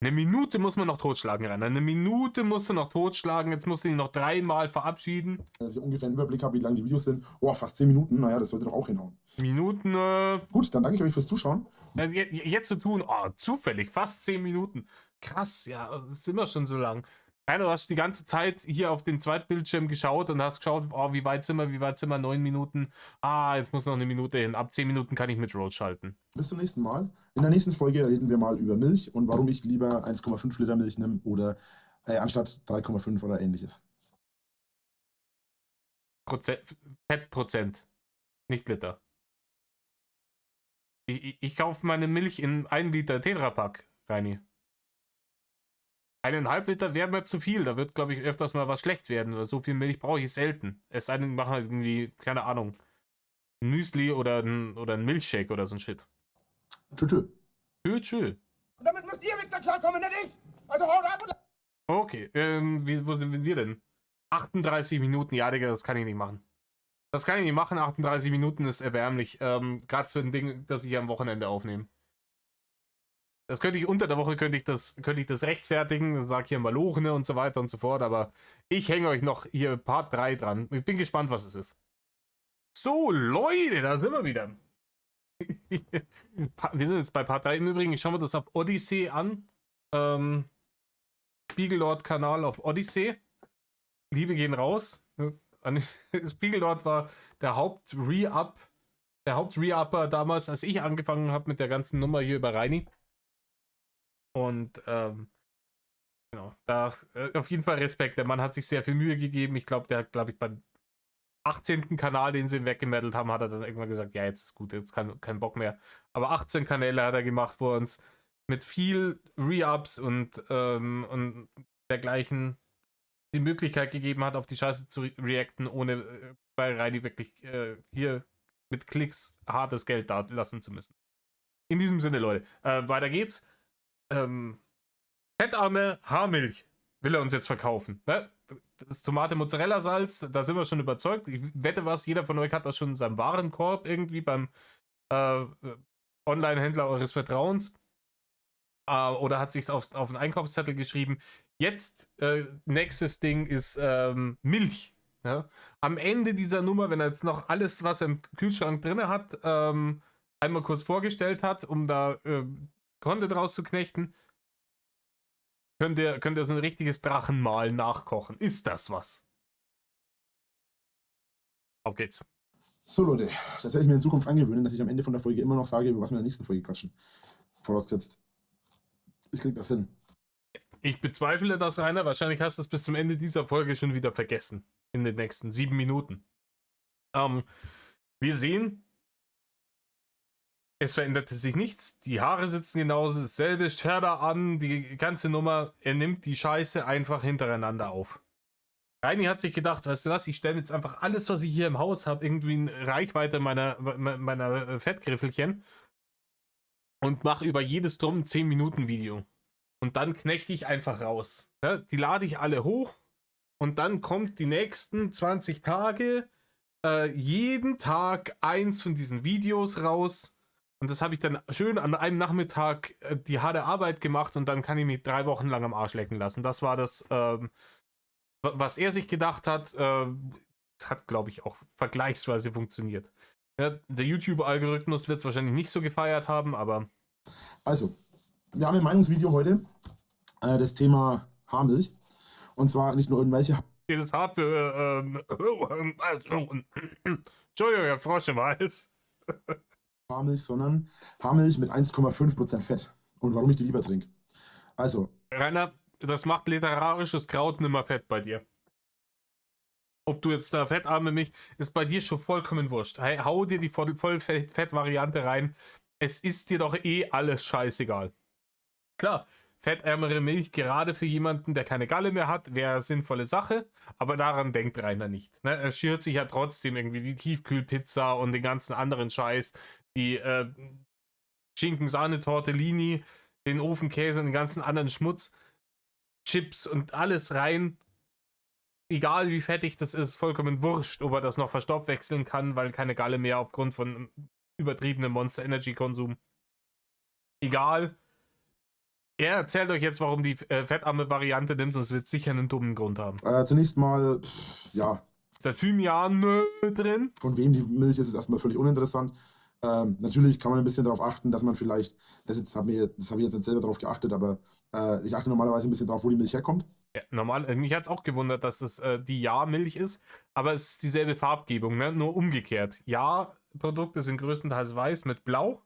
Eine Minute muss man noch totschlagen, Rainer. Eine Minute musst du noch totschlagen. Jetzt musst du ihn noch 3-mal verabschieden. Dass ich ungefähr einen Überblick habe, wie lang die Videos sind. Oh, fast 10 Minuten. Naja, das sollte doch auch hinhauen. Minuten, Gut, dann danke ich euch fürs Zuschauen. jetzt zu tun. Oh, zufällig, fast 10 Minuten. Krass, ja, sind wir schon so lang. Rainer, du hast die ganze Zeit hier auf den Zweitbildschirm geschaut und hast geschaut, oh, wie weit sind wir? 9 Minuten. Jetzt muss noch eine Minute hin. Ab 10 Minuten kann ich Midroll schalten. Bis zum nächsten Mal. In der nächsten Folge reden wir mal über Milch und warum ich lieber 1,5 Liter Milch nehme oder anstatt 3,5 oder ähnliches. Fettprozent, nicht Liter. Ich kaufe meine Milch in 1 Liter Tetrapack, Reini. 1,5 Liter wäre mir zu viel. Da wird, glaube ich, öfters mal was schlecht werden. Oder so viel Milch brauche ich selten. Es sei denn, ich mache halt irgendwie, keine Ahnung, ein Müsli oder ein Milchshake oder so ein Shit. Tschö. Tschö. Und damit müsst ihr Wichser klarkommen, nicht ich. Also haut ab und... Okay, wo sind wir denn? 38 Minuten, ja, Digga, das kann ich nicht machen. Das kann ich nicht machen, 38 Minuten ist erbärmlich. Gerade für ein Ding, das ich am Wochenende aufnehme. Das könnte ich unter der Woche, könnte ich das rechtfertigen, dann sag hier Malochene und so weiter und so fort, aber ich hänge euch noch hier Part 3 dran. Ich bin gespannt, was es ist. So, Leute, da sind wir wieder. Wir sind jetzt bei Part 3. Im Übrigen, ich schaue mir das auf Odyssey an. Spiegelord-Kanal auf Odyssey. Liebe gehen raus. Spiegelord war der Haupt-Re-Upper damals, als ich angefangen habe mit der ganzen Nummer hier über Reini. Und genau, da auf jeden Fall Respekt. Der Mann hat sich sehr viel Mühe gegeben. Ich glaube, der hat, beim 18. Kanal, den sie weggemeddelt haben, hat er dann irgendwann gesagt, ja, jetzt ist gut, jetzt kein Bock mehr. Aber 18 Kanäle hat er gemacht, wo er uns mit viel Re-Ups und dergleichen die Möglichkeit gegeben hat, auf die Scheiße zu reacten, ohne bei Reini wirklich hier mit Klicks hartes Geld da lassen zu müssen. In diesem Sinne, Leute, weiter geht's. Fettarme Haarmilch will er uns jetzt verkaufen. Ne? Das Tomate-Mozzarella-Salz, da sind wir schon überzeugt. Ich wette was, jeder von euch hat das schon in seinem Warenkorb irgendwie beim Online-Händler eures Vertrauens. Oder hat sich auf einen Einkaufszettel geschrieben. Jetzt, nächstes Ding ist Milch. Ja? Am Ende dieser Nummer, wenn er jetzt noch alles, was er im Kühlschrank drin hat, einmal kurz vorgestellt hat, um da Content rauszuknechten, könnt ihr so ein richtiges Drachenmahl nachkochen. Ist das was? Auf geht's. So Leute, das werde ich mir in Zukunft angewöhnen, dass ich am Ende von der Folge immer noch sage, über was wir in der nächsten Folge quatschen. Vorausgesetzt, ich krieg das hin. Ich bezweifle das, Rainer. Wahrscheinlich hast du es bis zum Ende dieser Folge schon wieder vergessen. In den nächsten 7 Minuten. Wir sehen, es veränderte sich nichts. Die Haare sitzen genauso, dasselbe, Scherder an, die ganze Nummer. Er nimmt die Scheiße einfach hintereinander auf. Reini hat sich gedacht, weißt du was, ich stelle jetzt einfach alles, was ich hier im Haus habe, irgendwie in Reichweite meiner Fettgriffelchen und mache über jedes drum ein 10-Minuten-Video. Und dann knechte ich einfach raus. Ja, die lade ich alle hoch und dann kommt die nächsten 20 Tage jeden Tag eins von diesen Videos raus. Und das habe ich dann schön an einem Nachmittag die harte Arbeit gemacht und dann kann ich mich 3 Wochen lang am Arsch lecken lassen. Das war das, was er sich gedacht hat. Das hat, glaube ich, auch vergleichsweise funktioniert. Ja, der YouTube-Algorithmus wird es wahrscheinlich nicht so gefeiert haben, aber... Also, wir haben im Meinungsvideo heute das Thema Haarmilch. Und zwar nicht nur irgendwelche Das Haar für... Entschuldigung, der Frosch im Hals. Haarmilch, sondern Haarmilch mit 1,5% Fett. Und warum ich die lieber trinke. Also, Rainer, das macht literarisches Kraut nimmer fett bei dir. Ob du jetzt da fettarme Milch, ist bei dir schon vollkommen wurscht. Hey, hau dir die Vollfett-Variante rein. Es ist dir doch eh alles scheißegal. Klar, fettärmere Milch, gerade für jemanden, der keine Galle mehr hat, wäre eine sinnvolle Sache, aber daran denkt Rainer nicht. Ne? Er schert sich ja trotzdem irgendwie die Tiefkühlpizza und den ganzen anderen Scheiß, die Schinken-Sahne-Tortellini, den Ofenkäse und den ganzen anderen Schmutz, Chips und alles rein. Egal wie fettig das ist, vollkommen wurscht, ob er das noch verstoffwechseln kann, weil keine Galle mehr aufgrund von übertriebenem Monster Energy Konsum. Egal. Er erzählt euch jetzt, warum die fettarme Variante nimmt und es wird sicher einen dummen Grund haben. zunächst mal, ja, Ist der Thymian drin? von wem die Milch ist, ist erstmal völlig uninteressant. Natürlich kann man ein bisschen darauf achten, dass man vielleicht, das habe ich jetzt nicht selber darauf geachtet, aber ich achte normalerweise ein bisschen darauf, wo die Milch herkommt. Ja, normal. Mich hat es auch gewundert, dass es die Ja-Milch ist, aber es ist dieselbe Farbgebung, ne? Nur umgekehrt. Ja-Produkte sind größtenteils weiß mit blau.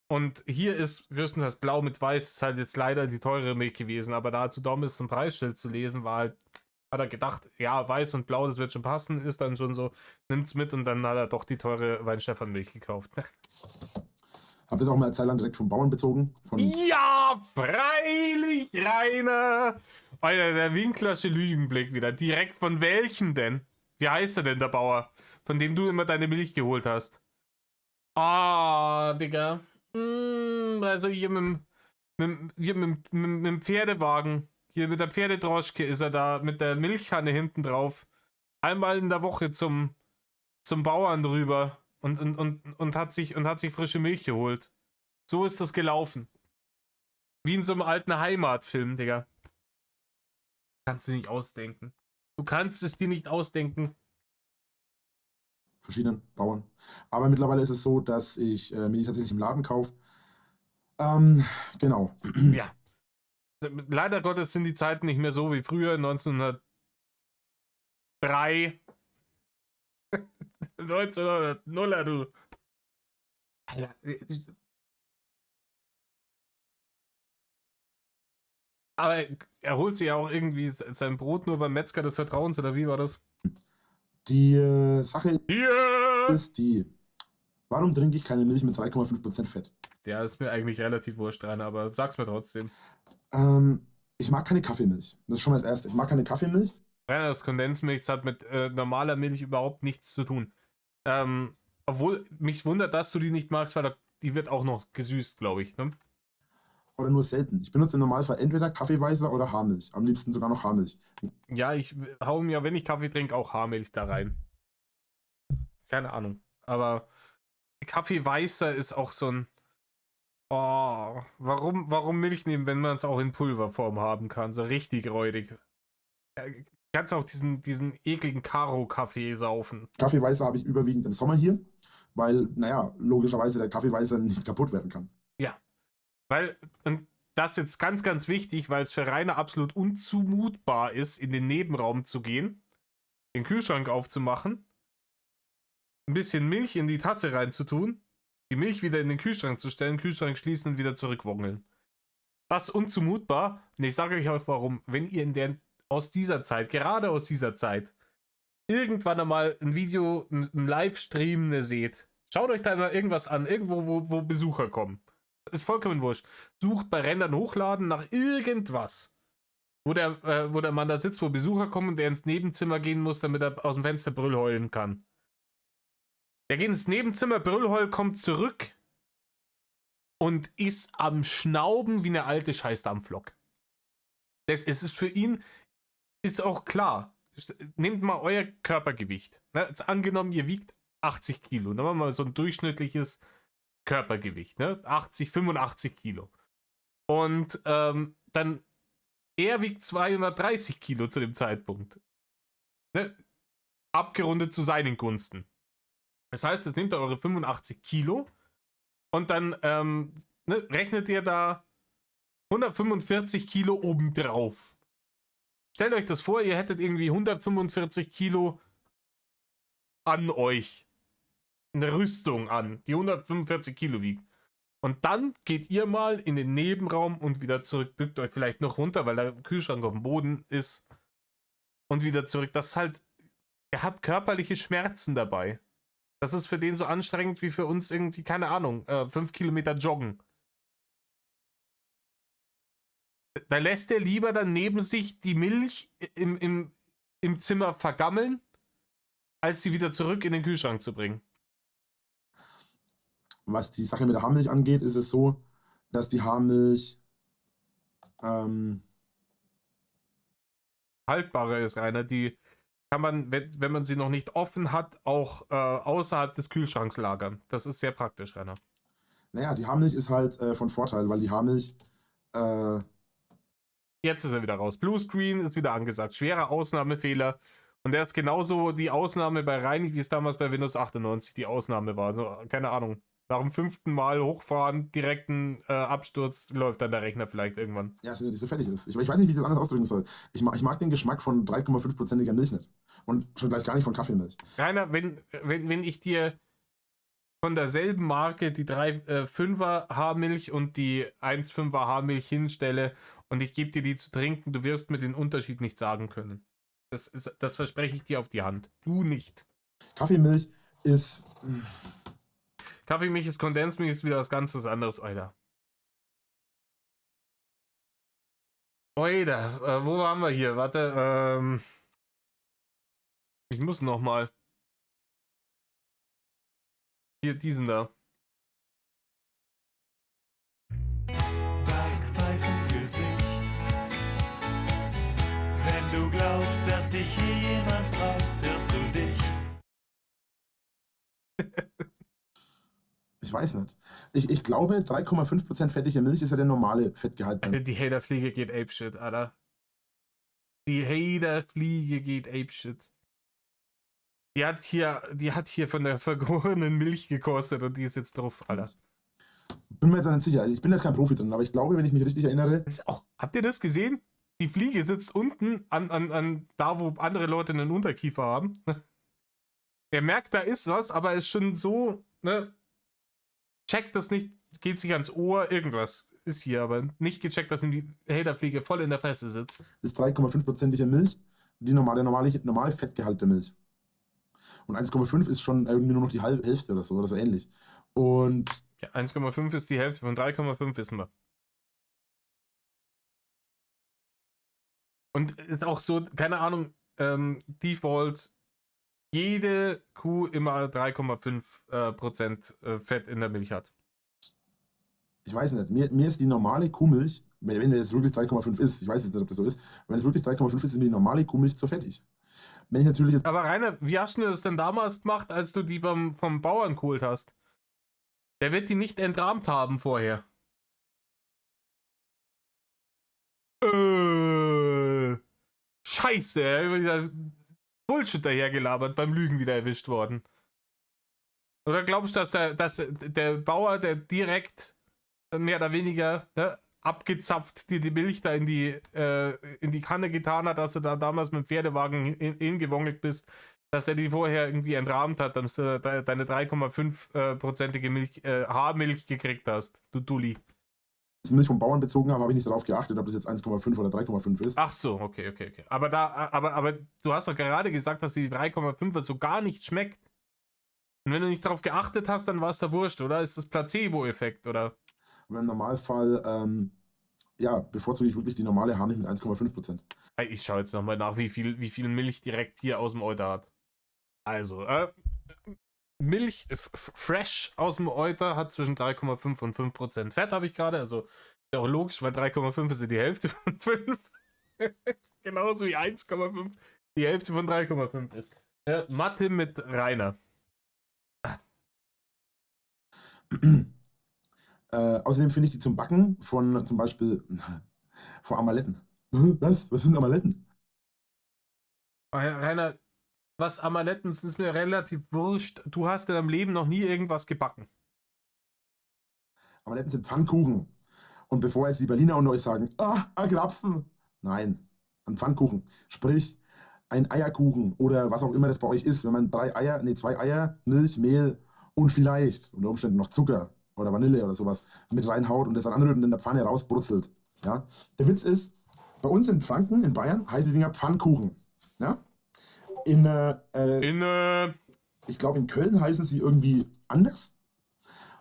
Und hier ist größtenteils blau mit weiß, ist halt jetzt leider die teurere Milch gewesen, aber da er zu dumm ist, ein Preisschild zu lesen, war halt, hat er gedacht, ja, weiß und blau, das wird schon passen, ist dann schon so, nimmt's mit und dann hat er doch die teure Weinstefan-Milch gekauft. Habe das auch mal eine Zeit lang direkt vom Bauern bezogen. Ja, freilich, Rainer! Alter, der Winklersche Lügenblick wieder. Direkt von welchem denn? Wie heißt er denn, der Bauer? Von dem du immer deine Milch geholt hast. Ah, Digga. Also hier mit dem Pferdewagen. Hier mit der Pferdedroschke ist er da mit der Milchkanne hinten drauf. Einmal in der Woche zum Bauern drüber und hat sich frische Milch geholt. So ist das gelaufen. Wie in so einem alten Heimatfilm, Digga. Kannst du nicht ausdenken. Du kannst es dir nicht ausdenken. Verschiedenen Bauern. Aber mittlerweile ist es so, dass ich mir die tatsächlich im Laden kaufe. Genau. Ja. Leider Gottes sind die Zeiten nicht mehr so wie früher, 1903. 1900er, du. Alter. Aber er holt sich ja auch irgendwie sein Brot nur beim Metzger des Vertrauens, oder wie war das? Die Sache Yeah! ist die, warum trinke ich keine Milch mit 3,5% Fett? Ja, ist mir eigentlich relativ wurscht dran, aber sag's mir trotzdem. Ich mag keine Kaffeemilch. Das ist schon mal das Erste. Ich mag keine Kaffeemilch. Rainer, das Kondensmilch hat mit normaler Milch überhaupt nichts zu tun. Obwohl mich wundert, dass du die nicht magst, weil die wird auch noch gesüßt, glaube ich. Ne? Oder nur selten. Ich benutze im Normalfall entweder Kaffeeweißer oder Haarmilch. Am liebsten sogar noch Haarmilch. Ja, ich hau mir, wenn ich Kaffee trinke, auch Haarmilch da rein. Keine Ahnung. Aber Kaffeeweißer ist auch so ein... Oh, warum Milch nehmen, wenn man es auch in Pulverform haben kann? So richtig räudig. Kannst auch diesen ekligen Karo-Kaffee saufen. Kaffeeweißer habe ich überwiegend im Sommer hier, weil, naja, logischerweise der Kaffeeweißer nicht kaputt werden kann. Ja. Weil, und das ist jetzt ganz, ganz wichtig, weil es für Rainer absolut unzumutbar ist, in den Nebenraum zu gehen. den Kühlschrank aufzumachen, ein bisschen Milch in die Tasse reinzutun, die Milch wieder in den Kühlschrank zu stellen, Kühlschrank schließen und wieder zurückwongeln. Das ist unzumutbar. Und ich sage euch auch warum, wenn ihr aus dieser Zeit, gerade aus dieser Zeit, irgendwann einmal ein Video, ein Livestream seht, schaut euch da mal irgendwas an, irgendwo, wo Besucher kommen. Das ist vollkommen wurscht. Sucht bei Rendern hochladen nach irgendwas, wo der Mann da sitzt, wo Besucher kommen und der ins Nebenzimmer gehen muss, damit er aus dem Fenster Brüll heulen kann. Der geht ins Nebenzimmer, Brüll heult, kommt zurück und ist am Schnauben wie eine alte Scheißdampflok. Das ist für ihn, ist auch klar. Nehmt mal euer Körpergewicht. Ne? Jetzt angenommen, ihr wiegt 80 Kilo. Dann machen wir mal so ein durchschnittliches Körpergewicht. Ne? 80, 85 Kilo. Und dann, er wiegt 230 Kilo zu dem Zeitpunkt. Ne? Abgerundet zu seinen Gunsten. Das heißt, jetzt nehmt ihr eure 85 Kilo und dann rechnet ihr da 145 Kilo obendrauf. Stellt euch das vor, ihr hättet irgendwie 145 Kilo an euch. Eine Rüstung an, die 145 Kilo wiegt. Und dann geht ihr mal in den Nebenraum und wieder zurück. Bückt euch vielleicht noch runter, weil der Kühlschrank auf dem Boden ist. Und wieder zurück. Das ist halt, er hat körperliche Schmerzen dabei. Das ist für den so anstrengend wie für uns irgendwie, keine Ahnung, 5 Kilometer joggen. Da lässt er lieber dann neben sich die Milch im Zimmer vergammeln, als sie wieder zurück in den Kühlschrank zu bringen. Was die Sache mit der Haarmilch angeht, ist es so, dass die Haarmilch Haltbarer ist, Rainer. Die kann man, wenn man sie noch nicht offen hat, auch außerhalb des Kühlschranks lagern. Das ist sehr praktisch, Rainer. Naja, die Haarmilch ist halt von Vorteil, weil die Haarmilch Jetzt ist er wieder raus. Bluescreen ist wieder angesagt. Schwerer Ausnahmefehler. Und der ist genauso die Ausnahme bei Reinig, wie es damals bei Windows 98 die Ausnahme war. Also, keine Ahnung. Nach dem 5. Mal hochfahren, direkten Absturz, läuft dann der Rechner vielleicht irgendwann. ja, so fertig ist. Ich weiß nicht, wie ich das anders ausdrücken soll. Ich mag den Geschmack von 3,5%iger Milch nicht. Und schon gleich gar nicht von Kaffeemilch. Rainer, wenn ich dir von derselben Marke die 3,5er Haarmilch und die 1,5er Haarmilch hinstelle und ich gebe dir die zu trinken, du wirst mir den Unterschied nicht sagen können. Das verspreche ich dir auf die Hand. Du nicht. Kaffeemilch ist... Kaffeemilch ist Kondensmilch, ist wieder was ganz anderes, Alter. Alter, wo waren wir hier? Warte, ich muss noch mal. Hier, diesen da. Backpfeifengesicht. Wenn du glaubst, dass dich hier jemand braucht, hörst du dich. Ich weiß nicht. Ich glaube, 3,5% fettige Milch ist ja der normale Fettgehalt. Die Haterfliege geht apeshit, Alter. Die Haterfliege geht apeshit. Die hat hier von der vergorenen Milch gekostet und die ist jetzt drauf, Alter. Bin mir jetzt nicht sicher. Ich bin jetzt kein Profi drin, aber ich glaube, wenn ich mich richtig erinnere... Habt ihr das gesehen? Die Fliege sitzt unten an da, wo andere Leute einen Unterkiefer haben. Er merkt, da ist was, aber ist schon so, ne? Checkt das nicht, geht sich ans Ohr, irgendwas ist hier, aber nicht gecheckt, dass ihm die Haterfliege voll in der Fresse sitzt. Ist 3,5%ige Milch der normale Fettgehalt der Milch. Und 1,5 ist schon irgendwie nur noch die Hälfte oder so ähnlich. Und Ja, 1,5 ist die Hälfte von 3,5, wissen wir. Und ist auch so, keine Ahnung, Default, jede Kuh immer 3,5% Fett in der Milch hat. ich weiß nicht, mir ist die normale Kuhmilch, wenn es wirklich 3,5 ist, ich weiß jetzt nicht, ob das so ist, wenn es wirklich 3,5 ist mir die normale Kuhmilch zu fettig. Wenn ich natürlich jetzt... Aber Rainer, wie hast du das denn damals gemacht, als du die vom Bauern geholt hast? Der wird die nicht entrahmt haben vorher. Scheiße, er ist wieder Bullshit dahergelabert, beim Lügen wieder erwischt worden. Oder glaubst du, dass der Bauer, der direkt mehr oder weniger abgezapft dir die Milch da in die Kanne getan hat, dass du da damals mit dem Pferdewagen hingewongelt bist, dass der die vorher irgendwie entrahmt hat, dass du deine 3,5%ige Milch, Haarmilch gekriegt hast, du Dulli. Milch vom Bauern bezogen habe, habe ich nicht darauf geachtet, ob das jetzt 1,5 oder 3,5 ist. Ach so, okay. Aber du hast doch gerade gesagt, dass die 3,5 so gar nicht schmeckt. Und wenn du nicht darauf geachtet hast, dann war es da wurscht, oder? Ist das Placebo-Effekt, oder? Aber im Normalfall, ja, bevorzuge ich wirklich die normale Haarmilch mit 1,5%. Ich schaue jetzt nochmal nach, wie viel Milch direkt hier aus dem Euter hat. Also, Milch fresh aus dem Euter hat zwischen 3,5 und 5% Fett, habe ich gerade. Also, ist ja auch logisch, weil 3,5 ist ja die Hälfte von 5. Genauso wie 1,5 die Hälfte von 3,5 ist. Mathe mit Rainer. Außerdem finde ich die zum Backen von zum Beispiel von Amaletten. Was sind Amaletten? Rainer, was Amaletten sind, ist mir relativ wurscht. Du hast in deinem Leben noch nie irgendwas gebacken. Amaletten sind Pfannkuchen. Und bevor jetzt die Berliner unter euch sagen, ein Krapfen. Nein, ein Pfannkuchen. Sprich, ein Eierkuchen oder was auch immer das bei euch ist, wenn man 2 Eier, Milch, Mehl und vielleicht unter Umständen noch Zucker oder Vanille oder sowas mit reinhaut und das dann anrührt und in der Pfanne rausbrutzelt. Ja? Der Witz ist, bei uns in Franken, in Bayern, heißen die Dinger Pfannkuchen. Ja? Ich glaube, in Köln heißen sie irgendwie anders.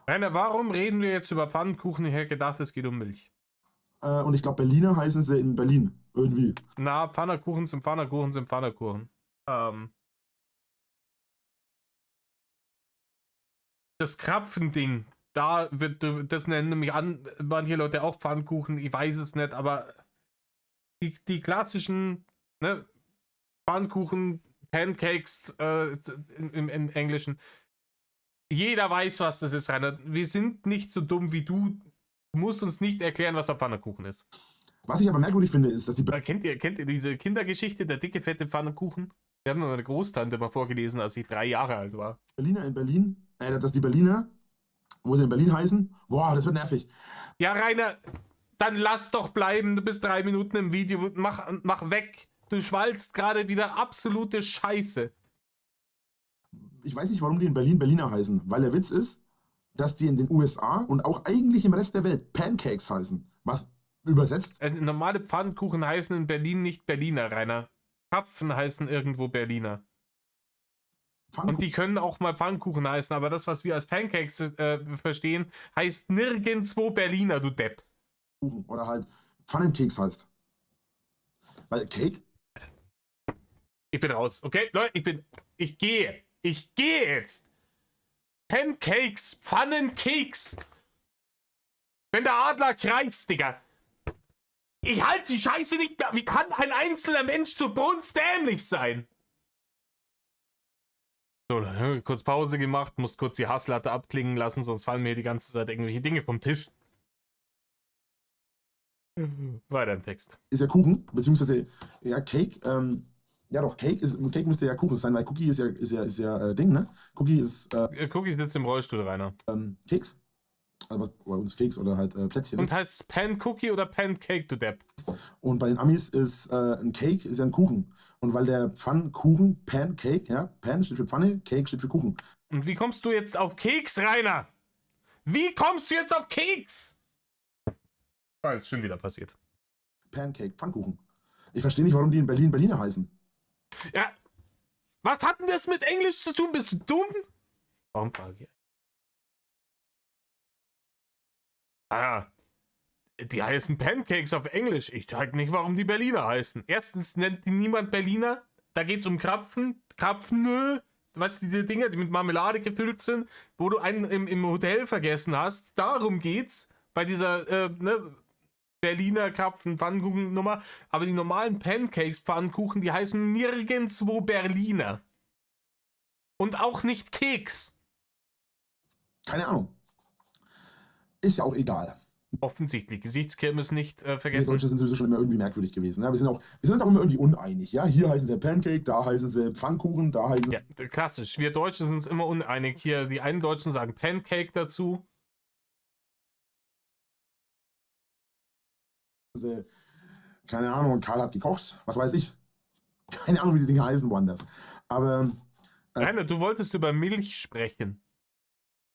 Rainer, warum reden wir jetzt über Pfannkuchen? Ich hätte gedacht, es geht um Milch. Und ich glaube, Berliner heißen sie in Berlin. Irgendwie. Na, Pfannkuchen sind Pfannkuchen sind Pfannkuchen. Das Krapfending, das nennen nämlich manche Leute auch Pfannkuchen, ich weiß es nicht, aber die klassischen, ne, Pfannkuchen, Pancakes im Englischen, jeder weiß, was das ist, Rainer. Wir sind nicht so dumm wie du. Du musst uns nicht erklären, was ein Pfannkuchen ist. Was ich aber merkwürdig finde, ist, dass die... Kennt ihr diese Kindergeschichte, der dicke, fette Pfannkuchen? Wir haben meine Großtante mal vorgelesen, als ich 3 Jahre alt war. Berliner in Berlin, dass die Berliner, wo sie in Berlin heißen, boah, das wird nervig. Ja, Rainer, dann lass doch bleiben. Du bist 3 Minuten im Video. Mach weg. Du schwalzt gerade wieder absolute Scheiße. Ich weiß nicht, warum die in Berlin Berliner heißen, weil der Witz ist, dass die in den USA und auch eigentlich im Rest der Welt Pancakes heißen. Was übersetzt? Also, normale Pfannkuchen heißen in Berlin nicht Berliner, Rainer. Krapfen heißen irgendwo Berliner. Und die können auch mal Pfannkuchen heißen, aber das, was wir als Pancakes verstehen, heißt nirgendwo Berliner, du Depp. Oder halt Pfannenkeks heißt. Weil Cake? Ich bin raus, okay? Leute, ich gehe. Ich gehe jetzt. Pancakes, Pfannenkeks. Wenn der Adler kreist, Digga. Ich halte die Scheiße nicht mehr. Wie kann ein einzelner Mensch so brunstdämlich sein? So, kurz Pause gemacht, muss kurz die Hasslatte abklingen lassen, sonst fallen mir die ganze Zeit irgendwelche Dinge vom Tisch. Weiter im Text. Ist ja Kuchen, beziehungsweise, ja, Cake, ja doch, Cake müsste ja Kuchen sein, weil Cookie ist ja Ding, ne? Cookie ist, Cookie sitzt im Rollstuhl, Rainer. Keks. Also bei uns Keks oder halt Plätzchen. Und heißt es Pan-Cookie oder Pancake, du Depp? Und bei den Amis ist ein Cake ist ja ein Kuchen. Und weil der Pfannkuchen, Pancake, ja, Pan steht für Pfanne, Cake steht für Kuchen. Und wie kommst du jetzt auf Keks, Rainer? Wie kommst du jetzt auf Keks? Ah, ist schon wieder passiert. Pancake, Pfannkuchen. Ich verstehe nicht, warum die in Berlin Berliner heißen. Ja, was hat denn das mit Englisch zu tun? Bist du dumm? Warum frage ich? Ah, die heißen Pancakes auf Englisch. Ich check nicht, warum die Berliner heißen. Erstens nennt die niemand Berliner. Da geht's um Krapfen. Krapfen, weißt du, diese Dinger, die mit Marmelade gefüllt sind, wo du einen im Hotel vergessen hast. Darum geht's bei dieser Berliner Krapfen-Pfannkuchen-Nummer. Aber die normalen Pancakes-Pfannkuchen, die heißen nirgendwo Berliner. Und auch nicht Keks. Keine Ahnung. Ist ja auch egal. Offensichtlich. Gesichtskirmes nicht Wir vergessen. Deutsche sind sowieso schon immer irgendwie merkwürdig gewesen. Ja? Wir sind uns auch immer irgendwie uneinig. Ja? Hier heißen sie Pancake, da heißen sie Pfannkuchen, da heißen Ja, klassisch. Wir Deutsche sind uns immer uneinig. Hier, die einen Deutschen sagen Pancake dazu. keine Ahnung, Karl hat gekocht, was weiß ich. Keine Ahnung, wie die Dinge heißen woanders. Aber Rainer, du wolltest über Milch sprechen.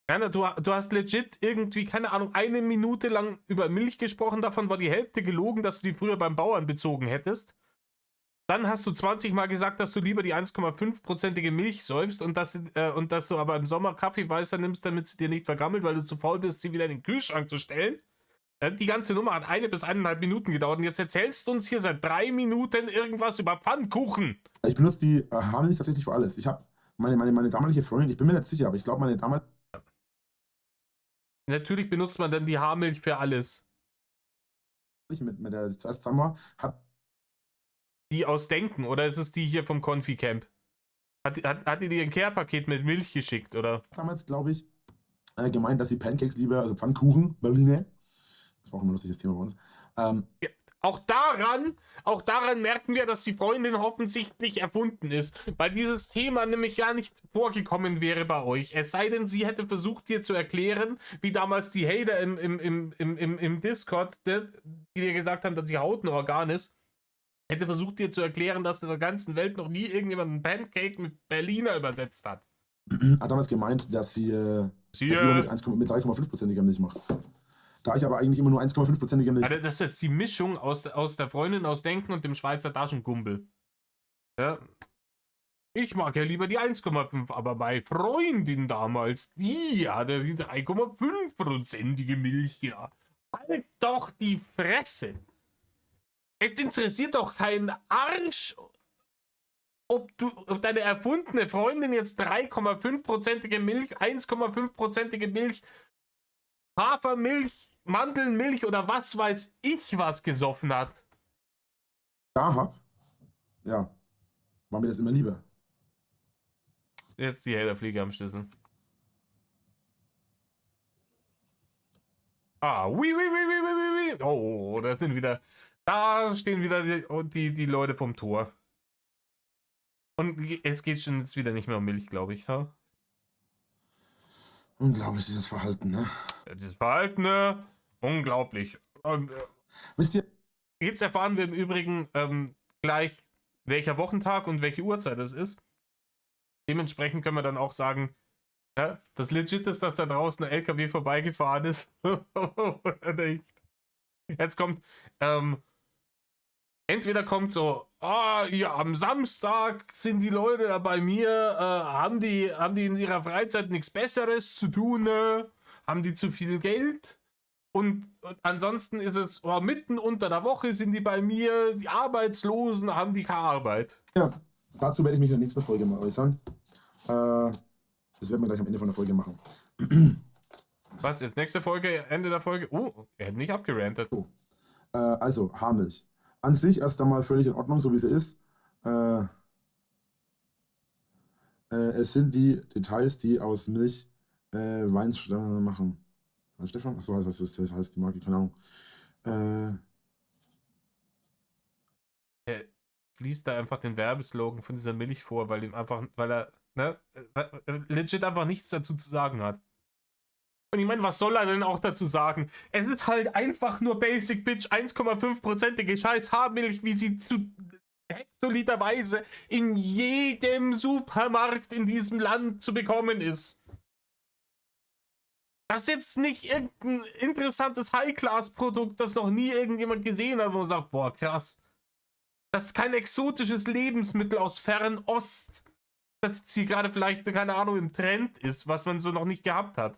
Rainer, du hast legit irgendwie, keine Ahnung, 1 Minute lang über Milch gesprochen. Davon war die Hälfte gelogen, dass du die früher beim Bauern bezogen hättest. Dann hast du 20 Mal gesagt, dass du lieber die 1,5%ige Milch säufst und dass du aber im Sommer Kaffeeweißer nimmst, damit sie dir nicht vergammelt, weil du zu faul bist, sie wieder in den Kühlschrank zu stellen. Die ganze Nummer hat 1 bis 1,5 Minuten gedauert und jetzt erzählst du uns hier seit 3 Minuten irgendwas über Pfannkuchen. ich benutze die Haarmilch tatsächlich für alles. Ich habe meine damalige Freundin, ich bin mir nicht sicher, aber ich glaube, meine damalige Natürlich benutzt man dann die Haarmilch für alles. mit der ich zuerst zusammen war, hat Die aus Denken, oder ist es die hier vom Konfi-Camp? Hat die dir ein Care-Paket mit Milch geschickt, oder? damals, glaube ich, gemeint, dass sie Pancakes liebe, also Pfannkuchen, Berliner. Das war auch immer ein lustiges Thema bei uns. Ja, auch daran merken wir, dass die Freundin offensichtlich erfunden ist, weil dieses Thema nämlich gar nicht vorgekommen wäre bei euch. Es sei denn, sie hätte versucht, dir zu erklären, wie damals die Hater im Discord, die dir gesagt haben, dass die Haut ein Organ ist, hätte versucht, dir zu erklären, dass in der ganzen Welt noch nie irgendjemand ein Pancake mit Berliner übersetzt hat. hat damals gemeint, dass sie Siehe. das mit 3,5%iger Milch macht. Da ich aber eigentlich immer nur 1,5%iger Milch. Also das ist jetzt die Mischung aus der Freundin aus Denken und dem Schweizer Taschenkumpel. Ja. Ich mag ja lieber die 1,5, aber meine Freundin damals, die hatte die 3,5%ige Milch. Ja. Halt doch die Fresse. Es interessiert doch keinen Arsch, ob deine erfundene Freundin jetzt 3,5%ige Milch, 1,5%ige Milch, Hafermilch, Mandelmilch oder was weiß ich was gesoffen hat. Da hab, ja, war mir das immer lieber. Jetzt die Haterfliege am Schlüssel. Oui. Oh, da stehen wieder die Leute vom Tor. Und es geht schon jetzt wieder nicht mehr um Milch, glaube ich. Ha? Unglaublich, dieses Verhalten, ne? Dieses Verhalten, ne? Unglaublich. Und, Wisst ihr, jetzt erfahren wir im Übrigen gleich, welcher Wochentag und welche Uhrzeit es ist. Dementsprechend können wir dann auch sagen, ja, das legit ist, dass da draußen ein LKW vorbeigefahren ist. Oder nicht? Jetzt kommt, entweder kommt so, ja, am Samstag sind die Leute da bei mir, haben die in ihrer Freizeit nichts Besseres zu tun, ne? Haben die zu viel Geld? Und ansonsten ist es, mitten unter der Woche sind die bei mir, die Arbeitslosen haben die keine Arbeit. ja, dazu werde ich mich in der nächsten Folge mal äußern. Das werden wir gleich am Ende von der Folge machen. Was, jetzt nächste Folge, Ende der Folge? Oh, er hat nicht abgerantet. Also, Haarmilch. An sich erst einmal völlig in Ordnung, so wie sie ist. Es sind die Details, die aus Milch Wein machen. Stefan? Achso, das heißt die Marke, keine Ahnung. Liest da einfach den Werbeslogan von dieser Milch vor, weil er legit einfach nichts dazu zu sagen hat. Und ich meine, was soll er denn auch dazu sagen? Es ist halt einfach nur Basic Bitch 1,5%ige scheiß Haarmilch, wie sie zu hektoliterweise in jedem Supermarkt in diesem Land zu bekommen ist. Das ist jetzt nicht irgendein interessantes High-Class-Produkt, das noch nie irgendjemand gesehen hat, wo man sagt, boah, krass. Das ist kein exotisches Lebensmittel aus Fernost, das jetzt hier gerade vielleicht, keine Ahnung, im Trend ist, was man so noch nicht gehabt hat.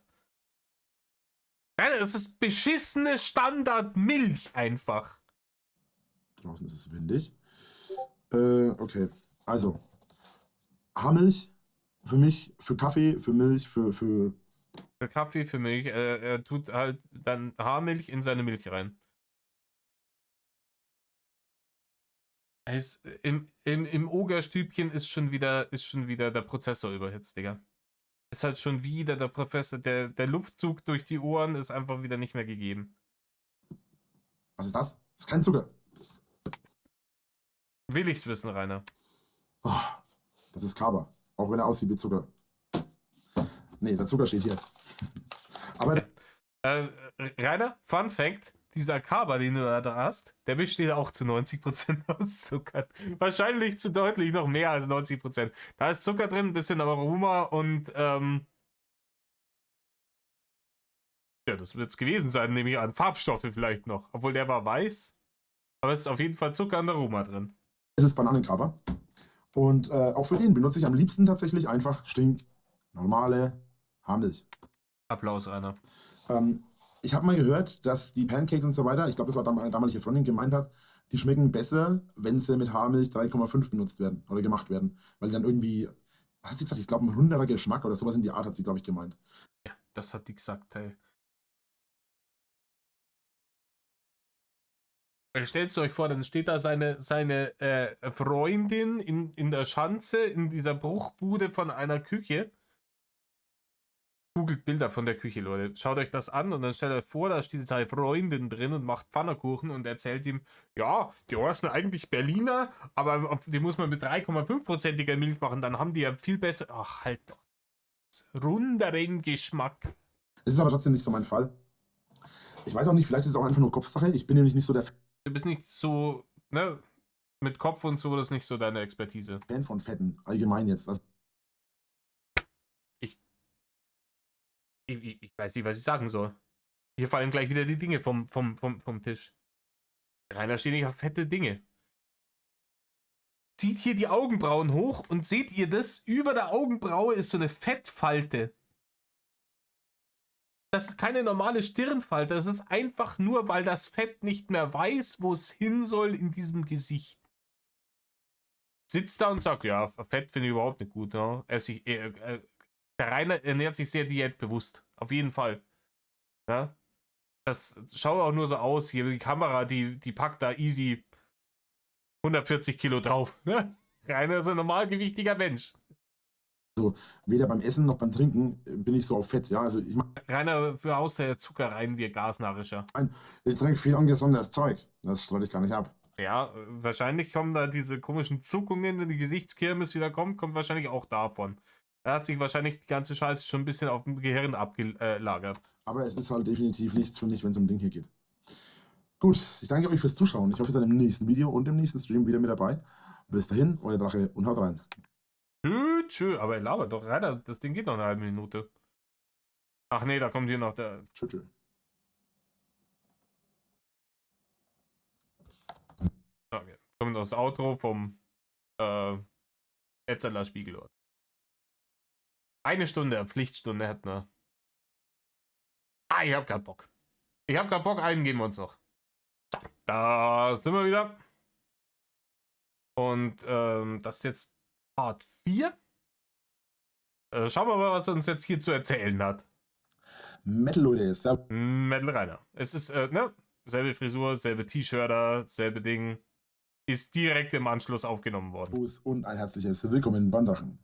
Das ist beschissene Standardmilch einfach. Draußen ist es windig. Okay, also Haarmilch für mich, für Kaffee, für Milch, für Kaffee, für Milch. Er tut halt dann Haarmilch in seine Milch rein. Im Ogerstübchen ist schon wieder der Prozessor überhitzt, Digga. Ist halt schon wieder der Professor, der Luftzug durch die Ohren ist einfach wieder nicht mehr gegeben. Was ist das? Das ist kein Zucker. Will ich's wissen, Rainer? Oh, das ist Kaba. Auch wenn er aussieht wie Zucker. Nee, der Zucker steht hier. Aber Rainer, Fun Fact: dieser Kaba, den du da hast, der besteht auch zu 90% aus Zucker. Wahrscheinlich zu deutlich noch mehr als 90%. Da ist Zucker drin, ein bisschen Aroma und ja, das wird es gewesen sein, nehme ich an. Farbstoffe vielleicht noch. Obwohl der war weiß. Aber es ist auf jeden Fall Zucker und Aroma drin. Es ist Bananenkaba. Und auch für den benutze ich am liebsten tatsächlich einfach normale Haarmilch. Applaus, Rainer. Ich habe mal gehört, dass die Pancakes und so weiter, ich glaube, das war meine damalige Freundin, gemeint hat, die schmecken besser, wenn sie mit Haarmilch 3,5 benutzt werden oder gemacht werden. Weil die dann irgendwie, was hat sie gesagt, ich glaube, ein runderer Geschmack oder sowas in die Art hat sie, glaube ich, gemeint. Ja, das hat die gesagt, hey. Stellt euch vor, dann steht da seine Freundin in der Schanze, in dieser Bruchbude von einer Küche. Googelt Bilder von der Küche, Leute. Schaut euch das an und dann stellt euch vor, da steht seine Freundin drin und macht Pfannkuchen und erzählt ihm, ja, die sind eigentlich Berliner, aber die muss man mit 3,5%iger Milch machen, dann haben die ja viel besser. Ach, halt doch. Runderen Geschmack. Es ist aber trotzdem nicht so mein Fall. Ich weiß auch nicht, vielleicht ist es auch einfach nur Kopfsache. Ich bin nämlich nicht so der Du bist nicht so, ne, mit Kopf und so, das ist nicht so deine Expertise. Fan von Fetten, allgemein jetzt. Also, Ich weiß nicht, was ich sagen soll. Hier fallen gleich wieder die Dinge vom Tisch. Rainer steht nicht auf fette Dinge. Zieht hier die Augenbrauen hoch und seht ihr das? Über der Augenbraue ist so eine Fettfalte. Das ist keine normale Stirnfalte. Das ist einfach nur, weil das Fett nicht mehr weiß, wo es hin soll in diesem Gesicht. Sitzt da und sagt, ja, Fett finde ich überhaupt nicht gut. Ja. Der Rainer ernährt sich sehr diätbewusst. Auf jeden Fall. Ja. Das schaut auch nur so aus. Hier die Kamera, die packt da easy 140 Kilo drauf. Ne? Rainer ist ein normalgewichtiger Mensch. weder beim Essen noch beim Trinken bin ich so auf Fett. Ja, also ich Rainer für Haustier Zucker rein wie Gasnarischer. trinke viel ungesundes Zeug. Das streue ich gar nicht ab. Ja, wahrscheinlich kommen da diese komischen Zuckungen, wenn die Gesichtskirmes wieder kommt wahrscheinlich auch davon. Er hat sich wahrscheinlich die ganze Scheiße schon ein bisschen auf dem Gehirn abgelagert. Aber es ist halt definitiv nichts für mich, wenn es um Ding hier geht. Gut, ich danke euch fürs Zuschauen. Ich hoffe, ihr seid im nächsten Video und im nächsten Stream wieder mit dabei. Bis dahin, euer Drache und haut rein. Tschö, aber er labert doch, Rainer, das Ding geht noch eine halbe Minute. Ach nee, da kommt hier noch der... Tschüss. Okay. Kommt das Outro vom Etzeler Spiegelort. 1 Stunde, Pflichtstunde hätten wir. Ich hab keinen Bock. Einen geben wir uns noch. So, da sind wir wieder. Und das ist jetzt Part 4. Schauen wir mal, was er uns jetzt hier zu erzählen hat. Metal, Leute. Servus. Metal Rainer. Es ist, ne? Selbe Frisur, selbe T-Shirter, selbe Ding. Ist direkt im Anschluss aufgenommen worden. Und ein herzliches Willkommen beim Drachen.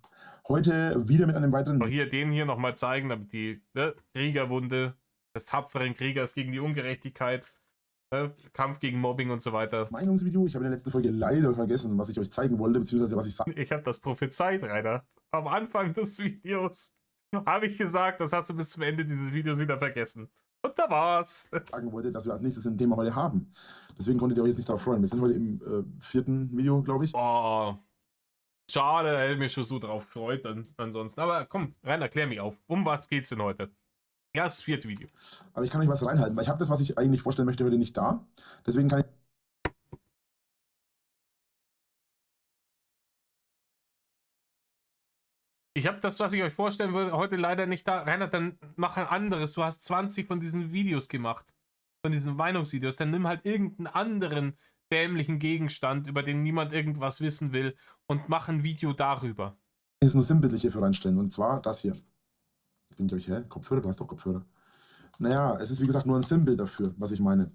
Heute wieder mit einem weiteren... Auch hier den hier nochmal zeigen, damit die Kriegerwunde des tapferen Kriegers gegen die Ungerechtigkeit, Kampf gegen Mobbing und so weiter. Meinungsvideo. Ich habe in der letzten Folge leider vergessen, was ich euch zeigen wollte, beziehungsweise was ich sage. Ich habe das prophezeit, Rainer. Am Anfang des Videos habe ich gesagt, das hast du bis zum Ende dieses Videos wieder vergessen. Und da war's. Sagen wollte, dass wir als nächstes ein Thema heute haben. Deswegen konntet ihr euch jetzt nicht darauf freuen. Wir sind heute im 4. Video, glaube ich. Oh, schade, da hätte ich mich schon so drauf gefreut ansonsten. Aber komm, Rainer, klär mich auf. Um was geht's denn heute? Ja, das 4. Video. Aber ich kann euch was reinhalten, weil ich habe das, was ich eigentlich vorstellen möchte, heute nicht da. Deswegen kann ich... Ich habe das, was ich euch vorstellen würde, heute leider nicht da. Rainer, dann mach ein anderes. Du hast 20 von diesen Videos gemacht. Von diesen Meinungsvideos. Dann nimm halt irgendeinen anderen dämlichen Gegenstand, über den niemand irgendwas wissen will, und mach ein Video darüber. jetzt nur sinnbildliche für reinstellen. Und zwar das hier. Denkt ihr euch, hä? Kopfhörer? Du hast doch Kopfhörer. Naja, es ist wie gesagt nur ein Symbol dafür, was ich meine.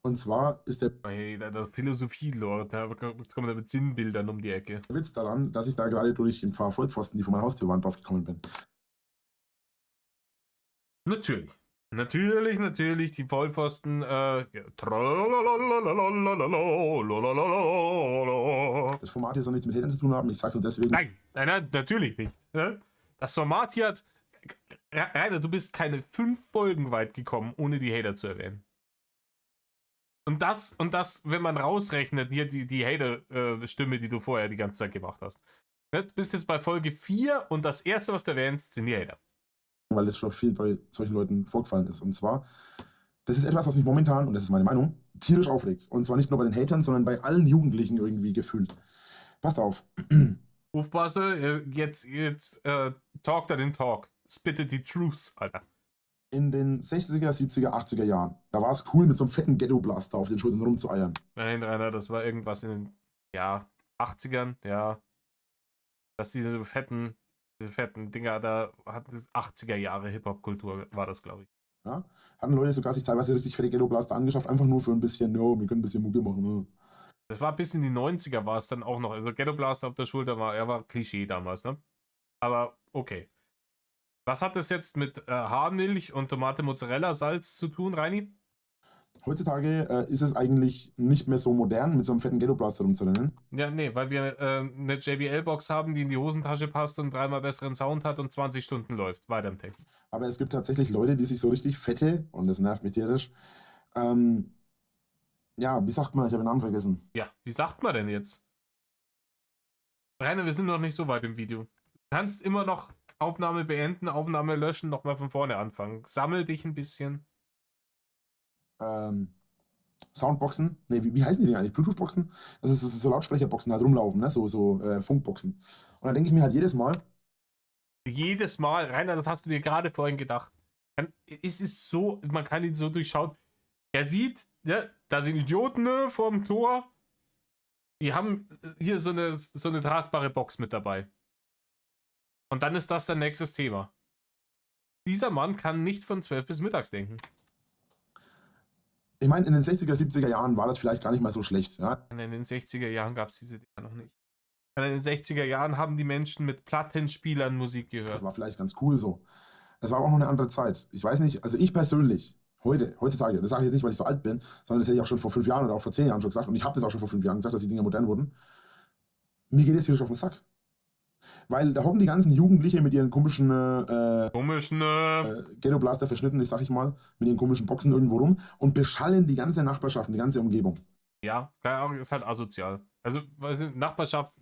Und zwar ist der Hey, der Philosophie-Lord, da kommt er mit Sinnbildern um die Ecke. Witz daran, dass ich da gerade durch ein paar Vollpfosten, die vor meiner Haustürwand draufgekommen bin. Natürlich. Natürlich, die Vollpfosten, Das Format hier soll nichts mit Hatern zu tun haben, ich sag's nur deswegen. Nein, natürlich nicht. Das Format hier hat... Rainer, du bist keine 5 Folgen weit gekommen, ohne die Hater zu erwähnen. Und das, wenn man rausrechnet, hier die Hater-Stimme, die du vorher die ganze Zeit gemacht hast. Ne? Du bist jetzt bei Folge 4 und das erste, was du erwähnst, sind die Hater. weil das schon viel bei solchen Leuten vorgefallen ist. Und zwar, das ist etwas, was mich momentan, und das ist meine Meinung, tierisch aufregt. Und zwar nicht nur bei den Hatern, sondern bei allen Jugendlichen irgendwie gefühlt. Passt auf. Aufpasse, jetzt talk da den Talk. Spitte die Truth, Alter. In den 60er, 70er, 80er Jahren, da war es cool, mit so einem fetten Ghetto-Blaster auf den Schultern rumzueiern. Nein, Rainer, das war irgendwas in den 80ern, ja. Dass diese fetten Dinger da hatten, 80er Jahre Hip-Hop-Kultur war das, glaube ich. Ja? Hatten Leute sogar sich teilweise richtig fette Ghetto-Blaster angeschafft, einfach nur für ein bisschen, wir können ein bisschen Mucke machen. Ne? Das war bis in die 90er war es dann auch noch. Also Ghetto Blaster auf der Schulter war Klischee damals, ne? Aber okay. Was hat das jetzt mit Haarmilch und Tomate Mozzarella Salz zu tun, Reini? Heutzutage ist es eigentlich nicht mehr so modern, mit so einem fetten Ghetto-Blaster rumzurennen. Ja, nee, weil wir eine JBL-Box haben, die in die Hosentasche passt und 3-mal besseren Sound hat und 20 Stunden läuft. Weiter im Text. Aber es gibt tatsächlich Leute, die sich so richtig fette, und das nervt mich tierisch, wie sagt man, ich habe den Namen vergessen. Ja, wie sagt man denn jetzt? Rainer, wir sind noch nicht so weit im Video. Du kannst immer noch Aufnahme beenden, Aufnahme löschen, nochmal von vorne anfangen. Sammel dich ein bisschen. Soundboxen, wie heißen die denn eigentlich? Bluetooth-Boxen? Das ist so Lautsprecherboxen halt rumlaufen, ne? So Funkboxen. Und dann denke ich mir halt jedes Mal, Rainer, das hast du dir gerade vorhin gedacht. Es ist so, man kann ihn so durchschauen. Er sieht, ja, da sind Idioten vorm Tor. Die haben hier so eine tragbare Box mit dabei. Und dann ist das sein nächstes Thema. Dieser Mann kann nicht von 12 bis mittags denken. ich meine, in den 60er, 70er Jahren war das vielleicht gar nicht mal so schlecht. Ja? In den 60er Jahren gab es diese Dinger noch nicht. In den 60er Jahren haben die Menschen mit Plattenspielern Musik Das gehört. war vielleicht ganz cool so. Es war aber auch noch eine andere Zeit. Ich weiß nicht, also ich persönlich, heutzutage, das sage ich jetzt nicht, weil ich so alt bin, sondern das hätte ich auch schon vor 5 Jahren oder auch vor 10 Jahren schon gesagt, und ich habe das auch schon vor 5 Jahren gesagt, dass die Dinger modern wurden. Mir geht es tierisch auf den Sack. Weil da hocken die ganzen Jugendliche mit ihren komischen Ghetto-Blaster verschnitten, sag ich mal, mit ihren komischen Boxen irgendwo rum und beschallen die ganze Nachbarschaft, die ganze Umgebung. Ja, keine Ahnung, ist halt asozial. Also, Nachbarschaft,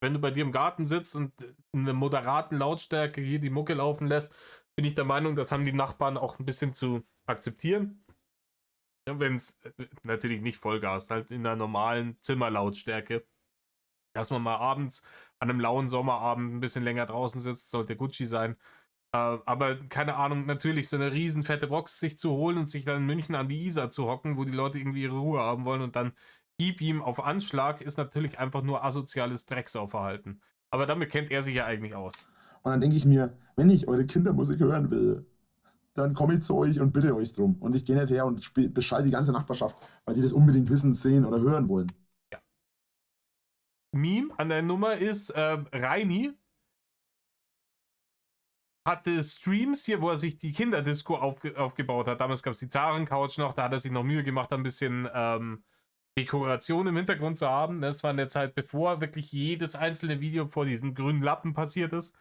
wenn du bei dir im Garten sitzt und in einer moderaten Lautstärke hier die Mucke laufen lässt, bin ich der Meinung, das haben die Nachbarn auch ein bisschen zu akzeptieren. Ja, wenn es natürlich nicht Vollgas, halt in einer normalen Zimmerlautstärke. Dass man mal abends an einem lauen Sommerabend ein bisschen länger draußen sitzt, sollte Gucci sein. Aber keine Ahnung, natürlich so eine riesen fette Box sich zu holen und sich dann in München an die Isar zu hocken, wo die Leute irgendwie ihre Ruhe haben wollen und dann gib ihm auf Anschlag, ist natürlich einfach nur asoziales Drecksauverhalten. Aber damit kennt er sich ja eigentlich aus. Und dann denke ich mir, wenn ich eure Kindermusik hören will, dann komme ich zu euch und bitte euch drum. Und ich gehe nicht her und bescheid die ganze Nachbarschaft, weil die das unbedingt wissen, sehen oder hören wollen. Meme an der Nummer ist, Reini hatte Streams hier, wo er sich die Kinderdisco aufgebaut hat. Damals gab es die Zaren-Couch noch, da hat er sich noch Mühe gemacht, ein bisschen Dekoration im Hintergrund zu haben. Das war in der Zeit, bevor wirklich jedes einzelne Video vor diesem grünen Lappen passiert ist.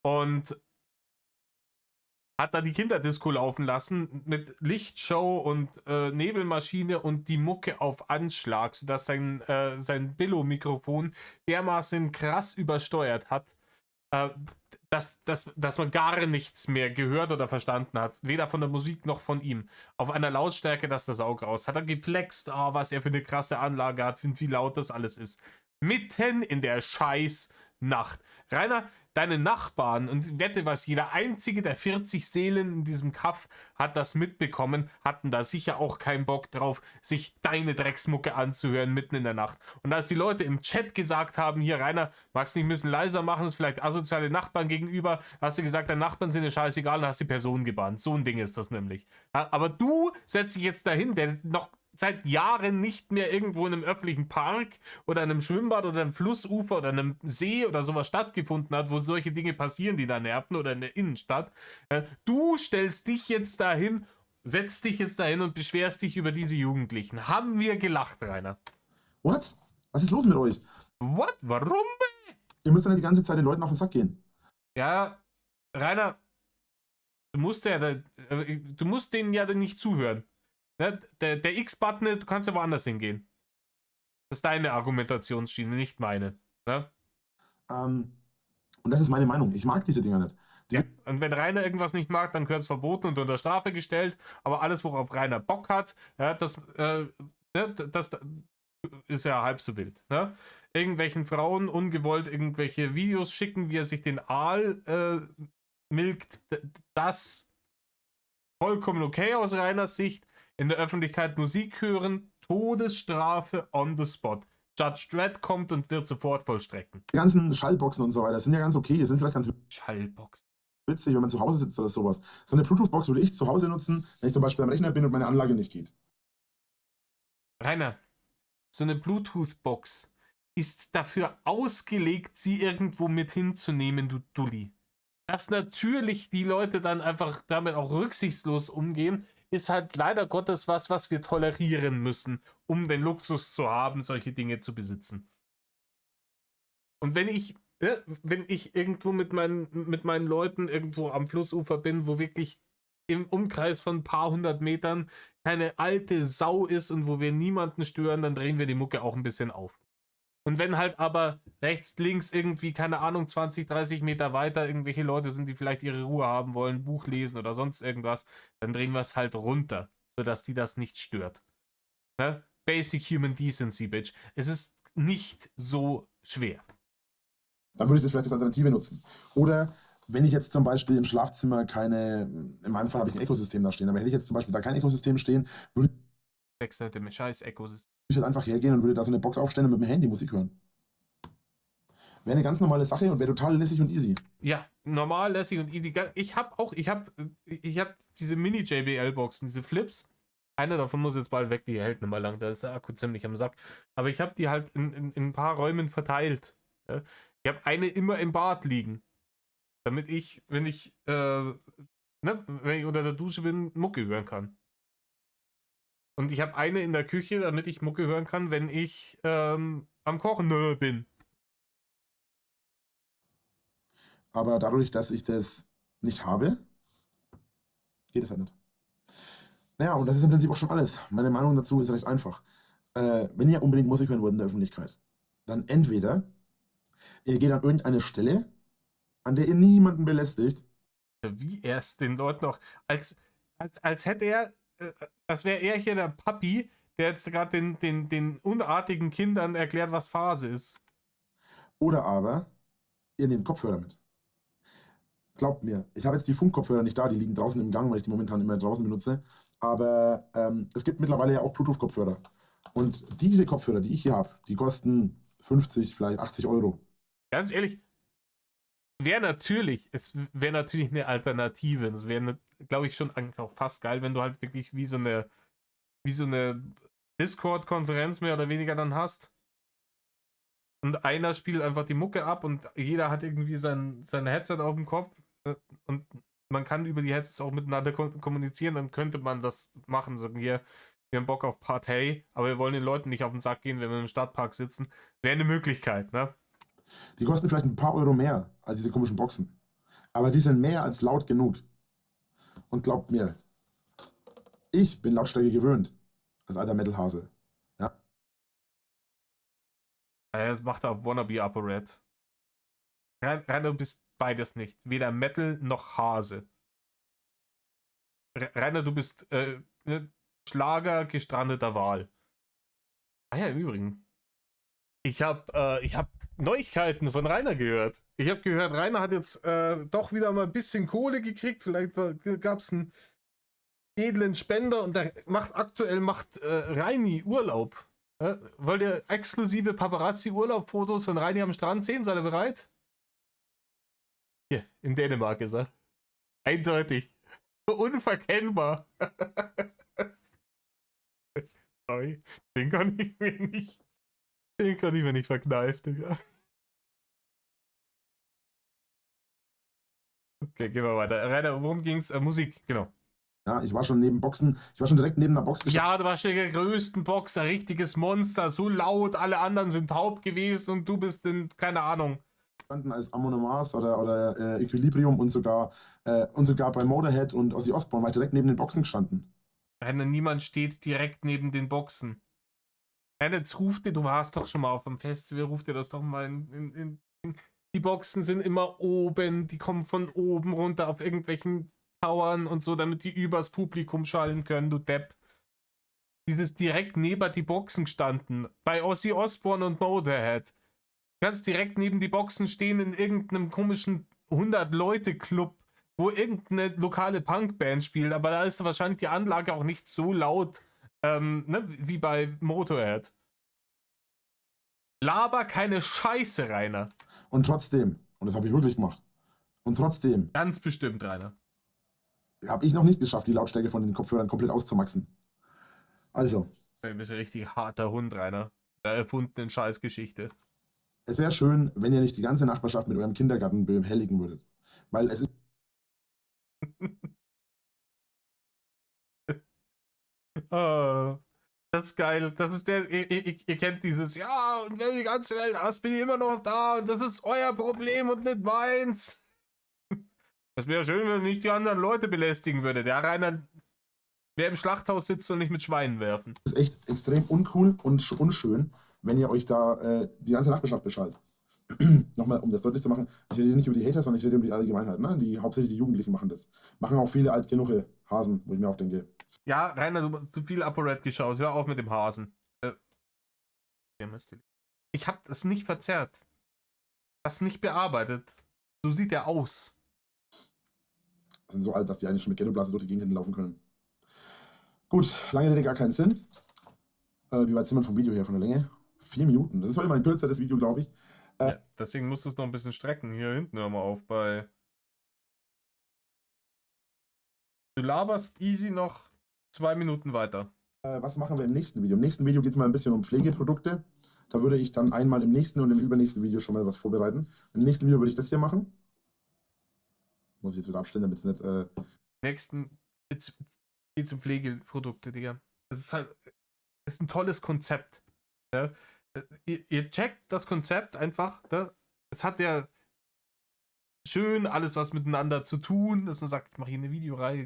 Und hat da die Kinderdisco laufen lassen mit Lichtshow und Nebelmaschine und die Mucke auf Anschlag, sodass sein Billo-Mikrofon dermaßen krass übersteuert hat, dass man gar nichts mehr gehört oder verstanden hat. Weder von der Musik noch von ihm. Auf einer Lautstärke, dass das Auge raus. Hat er geflext, was er für eine krasse Anlage hat, wie laut das alles ist. Mitten in der scheiß Nacht. Rainer, deine Nachbarn, und ich wette, was jeder einzige der 40 Seelen in diesem Kaff hat das mitbekommen, hatten da sicher auch keinen Bock drauf, sich deine Drecksmucke anzuhören mitten in der Nacht. Und als die Leute im Chat gesagt haben, hier Rainer, magst du nicht ein bisschen leiser machen, ist vielleicht asoziale Nachbarn gegenüber, hast du gesagt, deine Nachbarn sind dir scheißegal und hast die Person gebannt. So ein Ding ist das nämlich. Ja, aber du setzt dich jetzt dahin, der noch seit Jahren nicht mehr irgendwo in einem öffentlichen Park oder einem Schwimmbad oder einem Flussufer oder einem See oder sowas stattgefunden hat, wo solche Dinge passieren, die da nerven, oder in der Innenstadt. Du stellst dich jetzt dahin, setzt dich jetzt dahin und beschwerst dich über diese Jugendlichen. Haben wir gelacht, Rainer? What? Was ist los mit euch? What? Warum? Ihr müsst dann die ganze Zeit den Leuten auf den Sack gehen. Ja, Rainer, du musst denen ja dann nicht zuhören. Ne? Der X-Button, du kannst ja woanders hingehen. Das ist deine Argumentationsschiene, nicht meine. Ne? Und das ist meine Meinung. Ich mag diese Dinger nicht. Ja. Und wenn Rainer irgendwas nicht mag, dann gehört es verboten und unter Strafe gestellt. Aber alles, worauf Rainer Bock hat, ja, das ist ja halb so wild. Ne? Irgendwelchen Frauen ungewollt irgendwelche Videos schicken, wie er sich den Aal milkt, das vollkommen okay aus Rainers Sicht. In der Öffentlichkeit Musik hören, Todesstrafe on the spot. Judge Dredd kommt und wird sofort vollstrecken. Die ganzen Schallboxen und so weiter sind ja ganz okay, sind vielleicht ganz Schallbox. witzig, wenn man zu Hause sitzt oder sowas. So eine Bluetooth-Box würde ich zu Hause nutzen, wenn ich zum Beispiel am Rechner bin und meine Anlage nicht geht. Rainer, so eine Bluetooth-Box ist dafür ausgelegt, sie irgendwo mit hinzunehmen, du Dulli. Dass natürlich die Leute dann einfach damit auch rücksichtslos umgehen, ist halt leider Gottes was wir tolerieren müssen, um den Luxus zu haben, solche Dinge zu besitzen. Und wenn ich irgendwo mit meinen Leuten irgendwo am Flussufer bin, wo wirklich im Umkreis von ein paar hundert Metern keine alte Sau ist und wo wir niemanden stören, dann drehen wir die Mucke auch ein bisschen auf. Und wenn halt aber rechts, links irgendwie, keine Ahnung, 20, 30 Meter weiter irgendwelche Leute sind, die vielleicht ihre Ruhe haben wollen, Buch lesen oder sonst irgendwas, dann drehen wir es halt runter, sodass die das nicht stört. Ne? Basic Human Decency, Bitch. Es ist nicht so schwer. Dann würde ich das vielleicht als Alternative nutzen. Oder wenn ich jetzt zum Beispiel im Schlafzimmer in meinem Fall habe ich ein Ökosystem da stehen, aber hätte ich jetzt zum Beispiel da kein Ökosystem stehen, würde Wechselt dem scheiß Ökosystem. ich halt einfach hergehen und würde da so eine Box aufstellen und mit dem Handy Musik hören. Wäre eine ganz normale Sache und wäre total lässig und easy. Ja, normal, lässig und easy. Ich hab diese Mini-JBL-Boxen, diese Flips. Eine davon muss jetzt bald weg, die hält nicht mehr lang, da ist der Akku ziemlich am Sack. Aber ich habe die halt in ein paar Räumen verteilt. Ja. Ich habe eine immer im Bad liegen. Damit ich, wenn ich unter der Dusche bin, Mucke hören kann. Und ich habe eine in der Küche, damit ich Mucke hören kann, wenn ich am Kochen bin. Aber dadurch, dass ich das nicht habe, geht es halt nicht. Naja, und das ist im Prinzip auch schon alles. Meine Meinung dazu ist recht einfach. Wenn ihr unbedingt Musik hören wollt in der Öffentlichkeit, dann entweder ihr geht an irgendeine Stelle, an der ihr niemanden belästigt. Wie er es den Leuten noch, als hätte er, als wäre er hier der Papi, der jetzt gerade den unartigen Kindern erklärt, was Phase ist. Oder aber ihr nehmt Kopfhörer mit. Glaubt mir, ich habe jetzt die Funkkopfhörer nicht da, die liegen draußen im Gang, weil ich die momentan immer draußen benutze. Aber es gibt mittlerweile ja auch Bluetooth-Kopfhörer. Und diese Kopfhörer, die ich hier habe, die kosten 50, vielleicht 80 Euro. Ganz ehrlich, es wäre natürlich eine Alternative. Es wäre, glaube ich, schon auch fast geil, wenn du halt wirklich wie so eine Discord-Konferenz mehr oder weniger dann hast. Und einer spielt einfach die Mucke ab und jeder hat irgendwie sein Headset auf dem Kopf und man kann über die Headsets auch miteinander kommunizieren, dann könnte man das machen, sagen wir haben Bock auf Partei, aber wir wollen den Leuten nicht auf den Sack gehen, wenn wir im Stadtpark sitzen. Wäre eine Möglichkeit, ne? Die kosten vielleicht ein paar Euro mehr als diese komischen Boxen. Aber die sind mehr als laut genug. Und glaubt mir, ich bin Lautstärke gewöhnt, als alter Metalhase. Ja. Das macht er auf Wannabe Apparat. Rainer, du bist beides nicht. Weder Metal noch Hase. Rainer, du bist Schlager gestrandeter Wal. Ah ja, im Übrigen. Ich hab Neuigkeiten von Rainer gehört. Ich habe gehört, Rainer hat jetzt doch wieder mal ein bisschen Kohle gekriegt. Vielleicht gab es einen edlen Spender und der macht Reini Urlaub. Wollt ihr exklusive Paparazzi-Urlaub-Fotos von Reini am Strand sehen? Seid ihr bereit? Hier, in Dänemark ist er. Eindeutig. Unverkennbar. Sorry, den kann ich mir nicht verkneifen, Digga. Okay, gehen wir weiter. Rainer, worum ging's? Musik, genau. Ja, ich war schon direkt neben einer Box Ja, du warst der größten Boxer, richtiges Monster, so laut, alle anderen sind taub gewesen und du bist keine Ahnung. Als Amon Amarth oder Equilibrium und sogar bei Motorhead und Ozzy Osbourne war ich direkt neben den Boxen gestanden. Rainer, niemand steht direkt neben den Boxen. Rainer, jetzt ruft dir, du warst doch schon mal auf dem Festival, ruft dir das doch mal die Boxen sind immer oben, die kommen von oben runter auf irgendwelchen Towern und so, damit die übers Publikum schallen können, du Depp. Dieses direkt neben die Boxen gestanden. Bei Ozzy Osbourne und Motorhead. Du kannst direkt neben die Boxen stehen in irgendeinem komischen 100-Leute-Club, wo irgendeine lokale Punkband spielt, aber da ist wahrscheinlich die Anlage auch nicht so laut, ne, wie bei Motorhead. Laber keine Scheiße, Rainer. Und trotzdem, und das habe ich wirklich gemacht, und trotzdem Ganz bestimmt, Rainer. habe ich noch nicht geschafft, die Lautstärke von den Kopfhörern komplett auszumaxen. Also, Du bist ein richtig harter Hund, Rainer. Der erfundenen Scheißgeschichte. es wäre schön, wenn ihr nicht die ganze Nachbarschaft mit eurem Kindergarten behelligen würdet. Weil es ist Ah, das ist geil. Das ist der. Ihr kennt dieses. Ja, und wenn die ganze Welt hasst, bin ich immer noch da. Und das ist euer Problem und nicht meins. Das wäre schön, wenn ihr nicht die anderen Leute belästigen würde. Der Rainer, wer im Schlachthaus sitzt und nicht mit Schweinen werfen. echt extrem uncool und unschön, wenn ihr euch da die ganze Nachbarschaft beschallt. Nochmal, um das deutlich zu machen, ich rede nicht über die Hater, sondern ich rede über die Allgemeinheit. Ne? Hauptsächlich die Jugendlichen machen das. Machen auch viele alt genug Hasen, wo ich mir auch denke. Ja, Rainer, du hast zu viel ApoRed geschaut. Hör auf mit dem Hasen. Ich hab das nicht verzerrt. Das nicht bearbeitet. So sieht er aus. Sind so alt, dass die eigentlich schon mit Ghettoblase durch die Gegend laufen können. Gut, lange Rede, gar keinen Sinn. Wie weit sind wir vom Video her, von der Länge? 4 Minuten. Das ist heute mal ein kürzeres Video, glaube ich. Ja, deswegen musst du es noch ein bisschen strecken. Hier hinten hör mal auf bei. Du laberst easy noch 2 Minuten weiter. Was machen wir im nächsten Video? Im nächsten Video geht es mal ein bisschen um Pflegeprodukte. Da würde ich dann einmal im nächsten und im übernächsten Video schon mal was vorbereiten. Im nächsten Video würde ich das hier machen. Muss ich jetzt wieder abstellen, damit es nicht. Nächsten geht's um Pflegeprodukte, Digga. Das ist halt. Das ist ein tolles Konzept. Ja? Ihr checkt das Konzept einfach. Ne? Es hat ja schön alles was miteinander zu tun, dass man sagt, ich mache hier eine Videoreihe.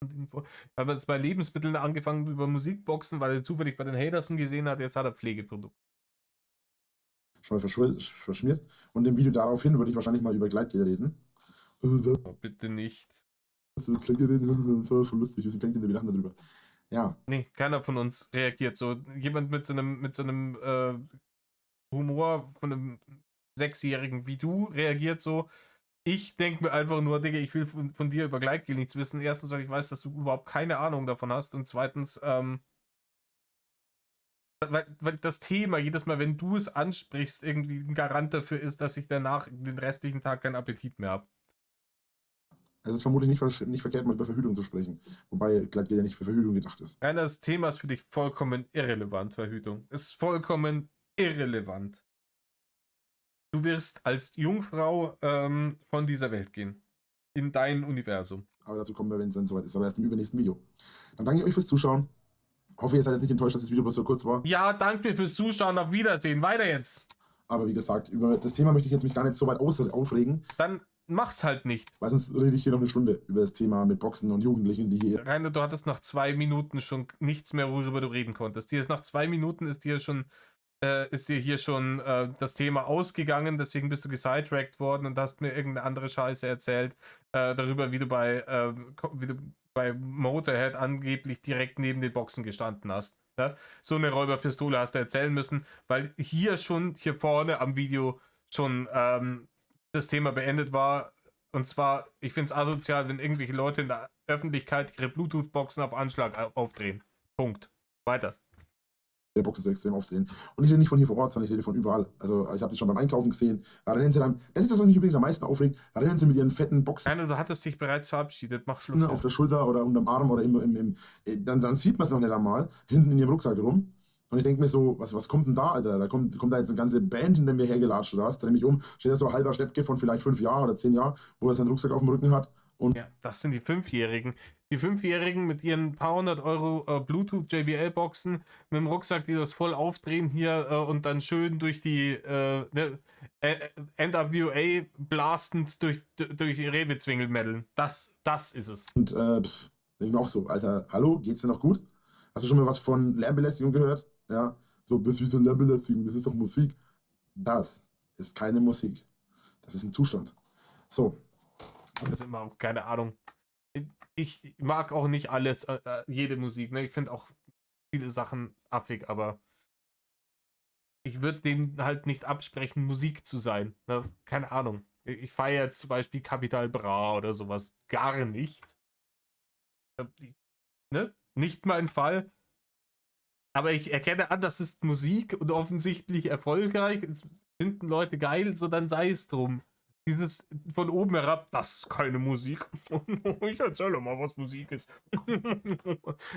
Weil man es bei Lebensmitteln angefangen über Musikboxen, weil er zufällig bei den Hatersen gesehen hat, jetzt hat er Pflegeprodukt. Schon mal verschmiert. Und im Video daraufhin würde ich wahrscheinlich mal über Gleitgel reden. Oh, bitte nicht. Das klingt ja voll lustig. Wie klingt denn, wir lachen darüber. Ja. Nee, keiner von uns reagiert so. Jemand mit so einem Humor von einem 6-Jährigen wie du reagiert so. Ich denke mir einfach nur, Digga, ich will von dir über Gleitgel nichts wissen. Erstens, weil ich weiß, dass du überhaupt keine Ahnung davon hast. Und zweitens, weil das Thema, jedes Mal, wenn du es ansprichst, irgendwie ein Garant dafür ist, dass ich danach den restlichen Tag keinen Appetit mehr habe. Es ist vermutlich nicht verkehrt, mal über Verhütung zu sprechen. Wobei Gleitgel ja nicht für Verhütung gedacht ist. Nein, das Thema ist für dich vollkommen irrelevant, Verhütung. Ist vollkommen irrelevant. Du wirst als Jungfrau von dieser Welt gehen. In dein Universum. Aber dazu kommen wir, wenn es dann soweit ist. Aber erst im übernächsten Video. Dann danke ich euch fürs Zuschauen. Hoffe, ihr seid jetzt nicht enttäuscht, dass das Video bloß so kurz war. Ja, danke fürs Zuschauen. Auf Wiedersehen. Weiter jetzt. Aber wie gesagt, über das Thema möchte ich jetzt mich gar nicht so weit aufregen. Dann mach's halt nicht. Weil sonst rede ich hier noch eine Stunde über das Thema mit Boxen und Jugendlichen, die hier. Rainer, du hattest nach 2 Minuten schon nichts mehr, worüber du reden konntest. Nach 2 Minuten ist dir hier schon das Thema ausgegangen, deswegen bist du gesidetrackt worden und hast mir irgendeine andere Scheiße erzählt, darüber, wie du bei Motorhead angeblich direkt neben den Boxen gestanden hast. Ja? So eine Räuberpistole hast du erzählen müssen, weil hier vorne am Video schon das Thema beendet war. Und zwar, ich finde es asozial, wenn irgendwelche Leute in der Öffentlichkeit ihre Bluetooth-Boxen auf Anschlag aufdrehen. Punkt. Weiter. Der Boxen so extrem aufsehen. Und ich rede nicht von hier vor Ort, sondern ich rede von überall. Also ich habe das schon beim Einkaufen gesehen. Da rennen sie dann, das ist das, was mich übrigens am meisten aufregt, da rennen sie mit ihren fetten Boxen. Nein, du hattest dich bereits verabschiedet, mach Schluss. Auf der Schulter oder unterm Arm oder dann sieht man es noch nicht einmal, hinten in ihrem Rucksack rum. Und ich denke mir so, was kommt denn da, Alter? Da kommt da jetzt eine ganze Band hinter mir hergelatscht oder was? Dreh mich um, steht da so ein halber Schleppke von vielleicht 5 Jahren oder 10 Jahren, wo er seinen Rucksack auf dem Rücken hat. Und ja, das sind die 5-Jährigen. Die 5-Jährigen mit ihren paar 100 Euro Bluetooth JBL-Boxen mit dem Rucksack, die das voll aufdrehen hier und dann schön durch die NWA blastend durch Rewe-Zwingel meddeln. Das ist es. Und Denke ich mir auch so, Alter, hallo, geht's dir noch gut? Hast du schon mal was von Lärmbelästigung gehört? Ja, so, bis wie viel Lärmbelästigung, das ist doch Musik. Das ist keine Musik. Das ist ein Zustand. So, Das ist immer auch, keine Ahnung. Ich mag auch nicht alles, jede Musik, ne? Ich finde auch viele Sachen affig, aber ich würde dem halt nicht absprechen, Musik zu sein. Ne? Keine Ahnung. Ich feiere jetzt zum Beispiel Capital Bra oder sowas gar nicht. Ne? Nicht mein Fall. Aber ich erkenne an, das ist Musik und offensichtlich erfolgreich. Es finden Leute geil, so dann sei es drum. Dieses von oben herab, das ist keine Musik. Ich erzähle mal, was Musik ist.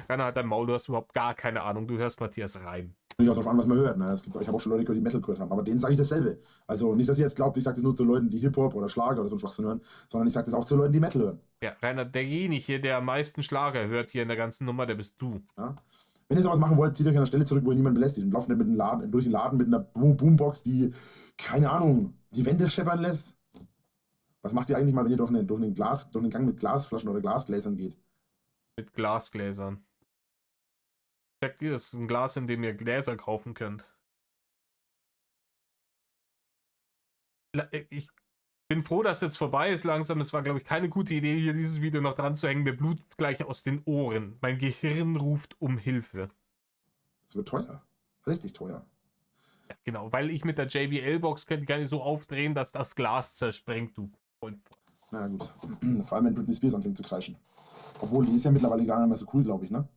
Rainer hat dein Maul, du hast überhaupt gar keine Ahnung. Du hörst Matthias rein. nicht auch darauf an, was man hört. Ne? Ich habe auch schon Leute gehört, die Metal gehört haben, aber denen sage ich dasselbe. Also nicht, dass ihr jetzt glaubt, ich sage das nur zu Leuten, die Hip-Hop oder Schlager oder so einen Schwachsinn hören, sondern ich sage das auch zu Leuten, die Metal hören. Ja, Rainer, derjenige, der am meisten Schlager hört hier in der ganzen Nummer, der bist du. Ja? Wenn ihr sowas machen wollt, zieht euch an der Stelle zurück, wo ihr niemanden belästigt und lauft nicht mit dem Laden, durch den Laden mit einer Boombox, die, keine Ahnung, die Wände scheppern lässt. Was macht ihr eigentlich mal, wenn ihr durch den Gang mit Glasflaschen oder Glasgläsern geht? Mit Glasgläsern. Sagt ihr, das ist ein Glas, in dem ihr Gläser kaufen könnt. Ich bin froh, dass jetzt vorbei ist langsam. Es war, glaube ich, keine gute Idee, hier dieses Video noch dran zu hängen. Mir blutet gleich aus den Ohren. Mein Gehirn ruft um Hilfe. Das wird teuer. Richtig teuer. Ja, genau, weil ich mit der JBL-Box kann die gar nicht so aufdrehen, dass das Glas zersprengt, du Freund. Na gut. Vor allem, wenn Britney Spears anfängt zu kreischen. Obwohl, die ist ja mittlerweile gar nicht mehr so cool, glaube ich, ne?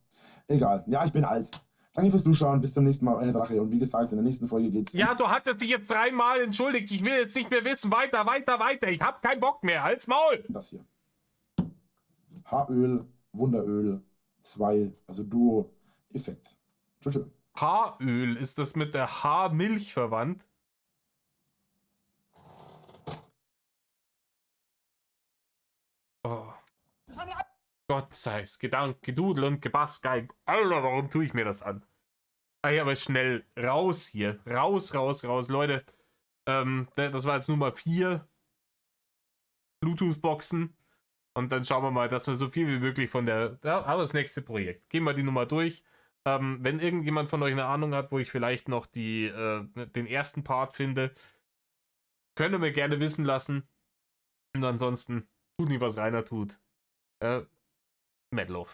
Egal. Ja, ich bin alt. Danke fürs Zuschauen. Bis zum nächsten Mal, Herr Drache. Und wie gesagt, in der nächsten Folge geht's. Ja, du hattest dich jetzt 3-mal entschuldigt. Ich will jetzt nicht mehr wissen. Weiter, weiter, weiter. Ich hab keinen Bock mehr. Halt's Maul! Das hier. Haaröl, Wunderöl, 2, also Duo, Effekt. Tschüss. Haaröl, ist das mit der Haarmilch verwandt? Oh. Gott sei es, Gedudel und Gebassgeil. Alter, warum tue ich mir das an? Aber schnell, raus hier. Raus, raus, raus. Leute, das war jetzt Nummer 4. Bluetooth-Boxen. Und dann schauen wir mal, dass wir so viel wie möglich von der... Ja, aber das nächste Projekt. Gehen wir die Nummer durch. Wenn irgendjemand von euch eine Ahnung hat, wo ich vielleicht noch den ersten Part finde, könnt ihr mir gerne wissen lassen. Und ansonsten, tut nicht, was Rainer tut. Metal Love.